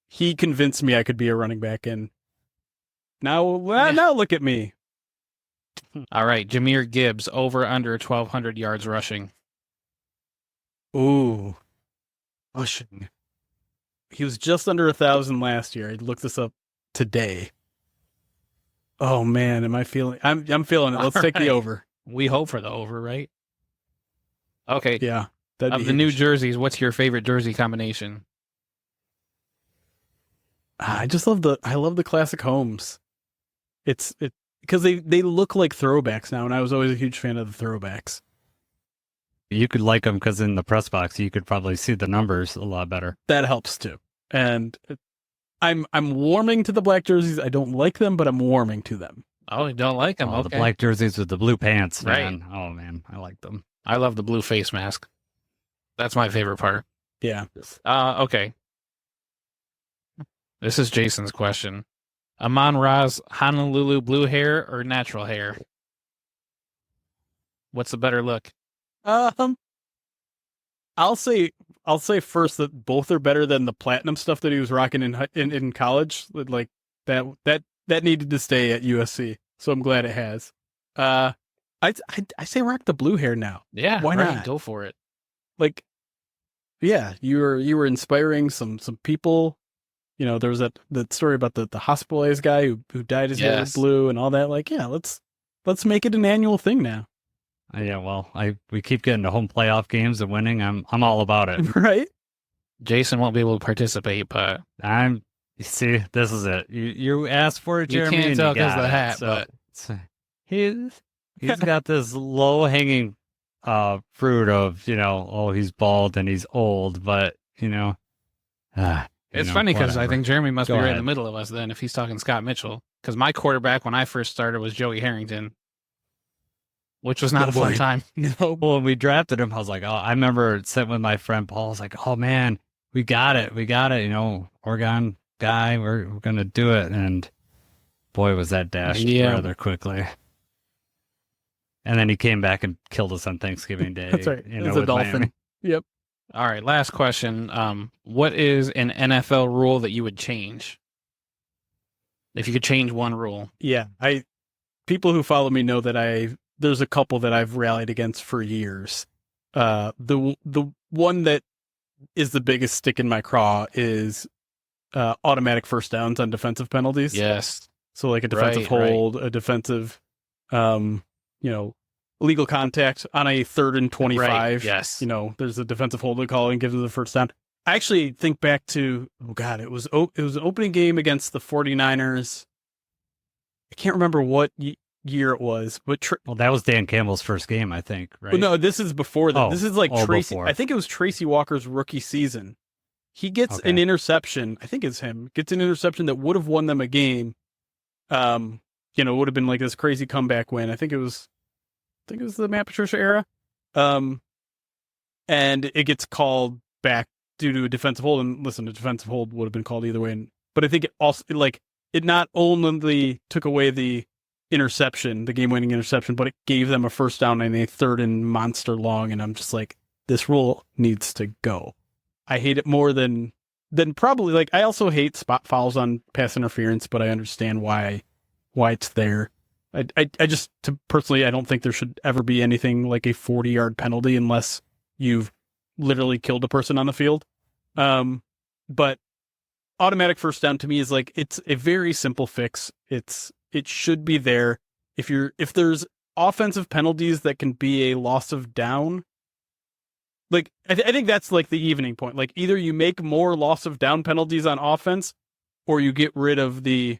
he convinced me I could be a running back, and now look at me. All right, Jahmyr Gibbs, over under 1,200 yards rushing. Ooh, rushing. He was just under 1,000 last year. I looked this up today. Oh man, am I feeling? I'm feeling it. Let's take the over. We hope for the over, right? Okay. Yeah. Of the new jerseys, what's your favorite jersey combination? I love the classic homes. It's because they look like throwbacks now, and I was always a huge fan of the throwbacks. You could like them because in the press box you could probably see the numbers a lot better. That helps too. And I'm warming to the black jerseys. I don't like them, but I'm warming to them. Oh, you don't like them? Oh, okay. The black jerseys with the blue pants, man. Right. Oh man, I like them. I love the blue face mask. That's my favorite part. Yeah. Okay. This is Jason's question. Amon-Ra's Honolulu blue hair or natural hair? What's the better look? I'll say first that both are better than the platinum stuff that he was rocking in college. Like that needed to stay at USC. So I'm glad it has. I say rock the blue hair now. Yeah, why right, not? go for it. like, yeah, you were inspiring some people. You know, there was that story about the hospitalized guy who dyed his hair blue and all that. Like, yeah, let's make it an annual thing now. Yeah, well, we keep getting to home playoff games and winning. I'm all about it. Right? Jason won't be able to participate, but see, this is it. You asked for it, Jeremy. You can't tell because of the hat, but he's got this low hanging fruit of, he's bald and he's old, but it's funny because I think Jeremy must Go be right ahead. in the middle of us then if he's talking Scott Mitchell. Because my quarterback when I first started was Joey Harrington, which was not a fun time. No, well, when we drafted him, I was like, oh, I remember sitting with my friend Paul. I was like, oh man, we got it, Oregon guy, we're gonna do it, and boy, was that dashed rather quickly. And then he came back and killed us on Thanksgiving Day. That's right. It was a dolphin. Miami. Yep. All right, last question. What is an NFL rule that you would change? If you could change one rule. Yeah, people who follow me know that there's a couple that I've rallied against for years. The one that is the biggest stick in my craw is automatic first downs on defensive penalties. Yes. So like a defensive hold, a defensive, illegal contact on a 3rd and 25. Right. Yes. There's a defensive hold to call and give them the first down. I actually think back to, it was an opening game against the 49ers. I can't remember what year it was, but well, that was Dan Campbell's first game, I think, right? Well, no, this is before that. This is like Tracy. Before. I think it was Tracy Walker's rookie season. He gets an interception. I think it's him. Gets an interception that would have won them a game. Would have been like this crazy comeback win. I think it was the Matt Patricia era. And it gets called back due to a defensive hold. And listen, a defensive hold would have been called either way. But I think it also it not only took away the interception, the game-winning interception, but it gave them a first down and a 3rd and monster long. And I'm just like, this rule needs to go. I hate it more than probably I also hate spot fouls on pass interference, but I understand why it's there. I just personally, I don't think there should ever be anything like a 40-yard penalty unless you've literally killed a person on the field. But automatic first down to me is it's a very simple fix. It should be there. If there's offensive penalties that can be a loss of down, I think that's the evening point. Either you make more loss of down penalties on offense, or you get rid of the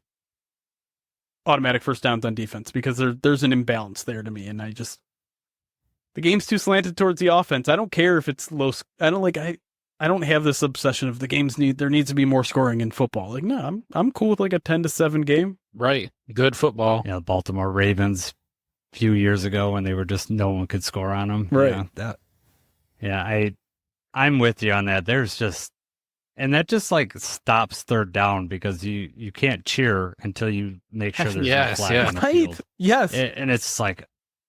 automatic first downs on defense, because there's an imbalance there to me, and the game's too slanted towards the offense. I don't care if it's low. I don't have this obsession of there needs to be more scoring in football. No, I'm cool with a 10-7 game. Right. Good football. Yeah, the Baltimore Ravens a few years ago when they were just no one could score on them. Right. I'm with you on that. There's just, and that just stops 3rd down, because you can't cheer until you make sure there's no flag on the field. Yes. And it's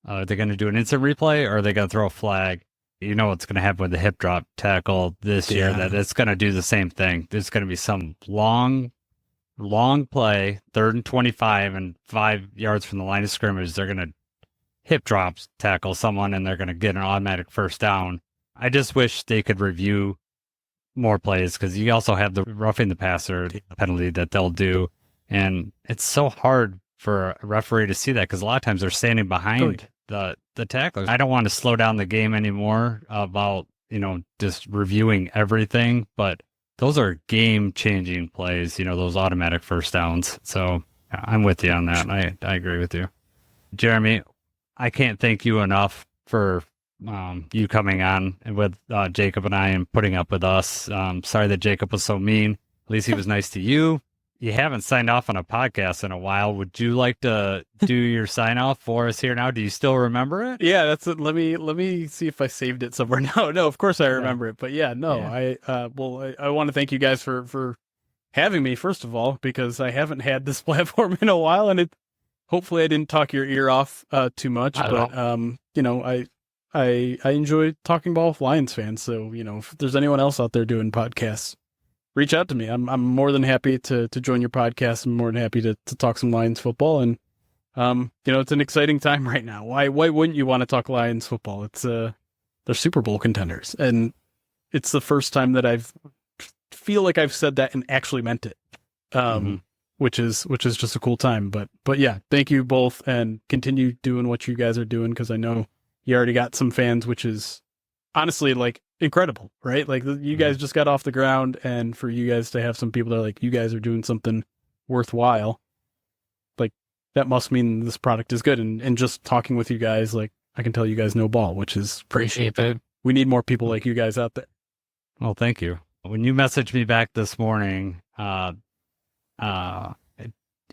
are they going to do an instant replay, or are they going to throw a flag? You know what's going to happen with the hip drop tackle this year, that it's going to do the same thing. There's going to be some long play, 3rd and 25 and 5 yards from the line of scrimmage. They're going to hip drop tackle someone, and they're going to get an automatic first down. I just wish they could review more plays, because you also have the roughing the passer penalty that they'll do. And it's so hard for a referee to see that, because a lot of times they're standing behind the tacklers. I don't want to slow down the game anymore about, just reviewing everything, but those are game-changing plays, those automatic first downs. So I'm with you on that. I agree with you. Jeremy, I can't thank you enough for you coming on with Jacob and I and putting up with us. Sorry that Jacob was so mean. At least he was nice to you. You haven't signed off on a podcast in a while. Would you like to do your sign off for us here now? Do you still remember it? Yeah, that's it. Let me see if I saved it somewhere. No, of course I remember it. But I want to thank you guys for having me, first of all, because I haven't had this platform in a while, and hopefully I didn't talk your ear off too much. I enjoy talking ball with Lions fans. So, if there's anyone else out there doing podcasts, reach out to me. I'm more than happy to join your podcast. I'm more than happy to talk some Lions football. And, it's an exciting time right now. Why wouldn't you want to talk Lions football? It's they're Super Bowl contenders. And it's the first time that feel like I've said that and actually meant it. Which is just a cool time. But yeah, thank you both, and continue doing what you guys are doing, because I know you already got some fans, which is honestly like incredible, right? Like you guys just got off the ground, and for you guys to have some people that are like, you guys are doing something worthwhile, like that must mean this product is good. And just talking with you guys, like I can tell you guys know ball, which is Appreciate that. we need more people like you guys out there. Well, thank you. When you messaged me back this morning, it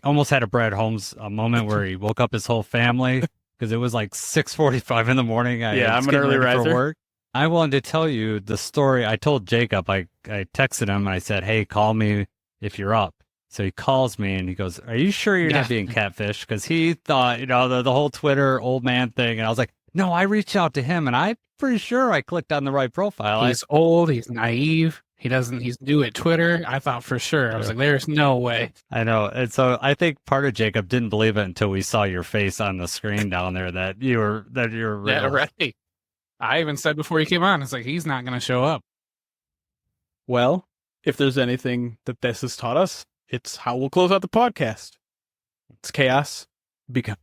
almost had a Brad Holmes moment where he woke up his whole family, because it was like 6:45 in the morning. I'm an early riser. For work. I wanted to tell you the story. I told Jacob, I texted him and I said, hey, call me if you're up. So he calls me and he goes, are you sure you're not being catfished? Because he thought, the whole Twitter old man thing. And I was like, no, I reached out to him and I'm pretty sure I clicked on the right profile. He's old. He's naive. He's new at Twitter. I thought for sure. I was like, there's no way. I know. And so I think part of Jacob didn't believe it until we saw your face on the screen down there that you're real. Yeah, right. I even said before he came on, it's like, he's not going to show up. Well, if there's anything that this has taught us, it's how we'll close out the podcast. It's chaos. Become.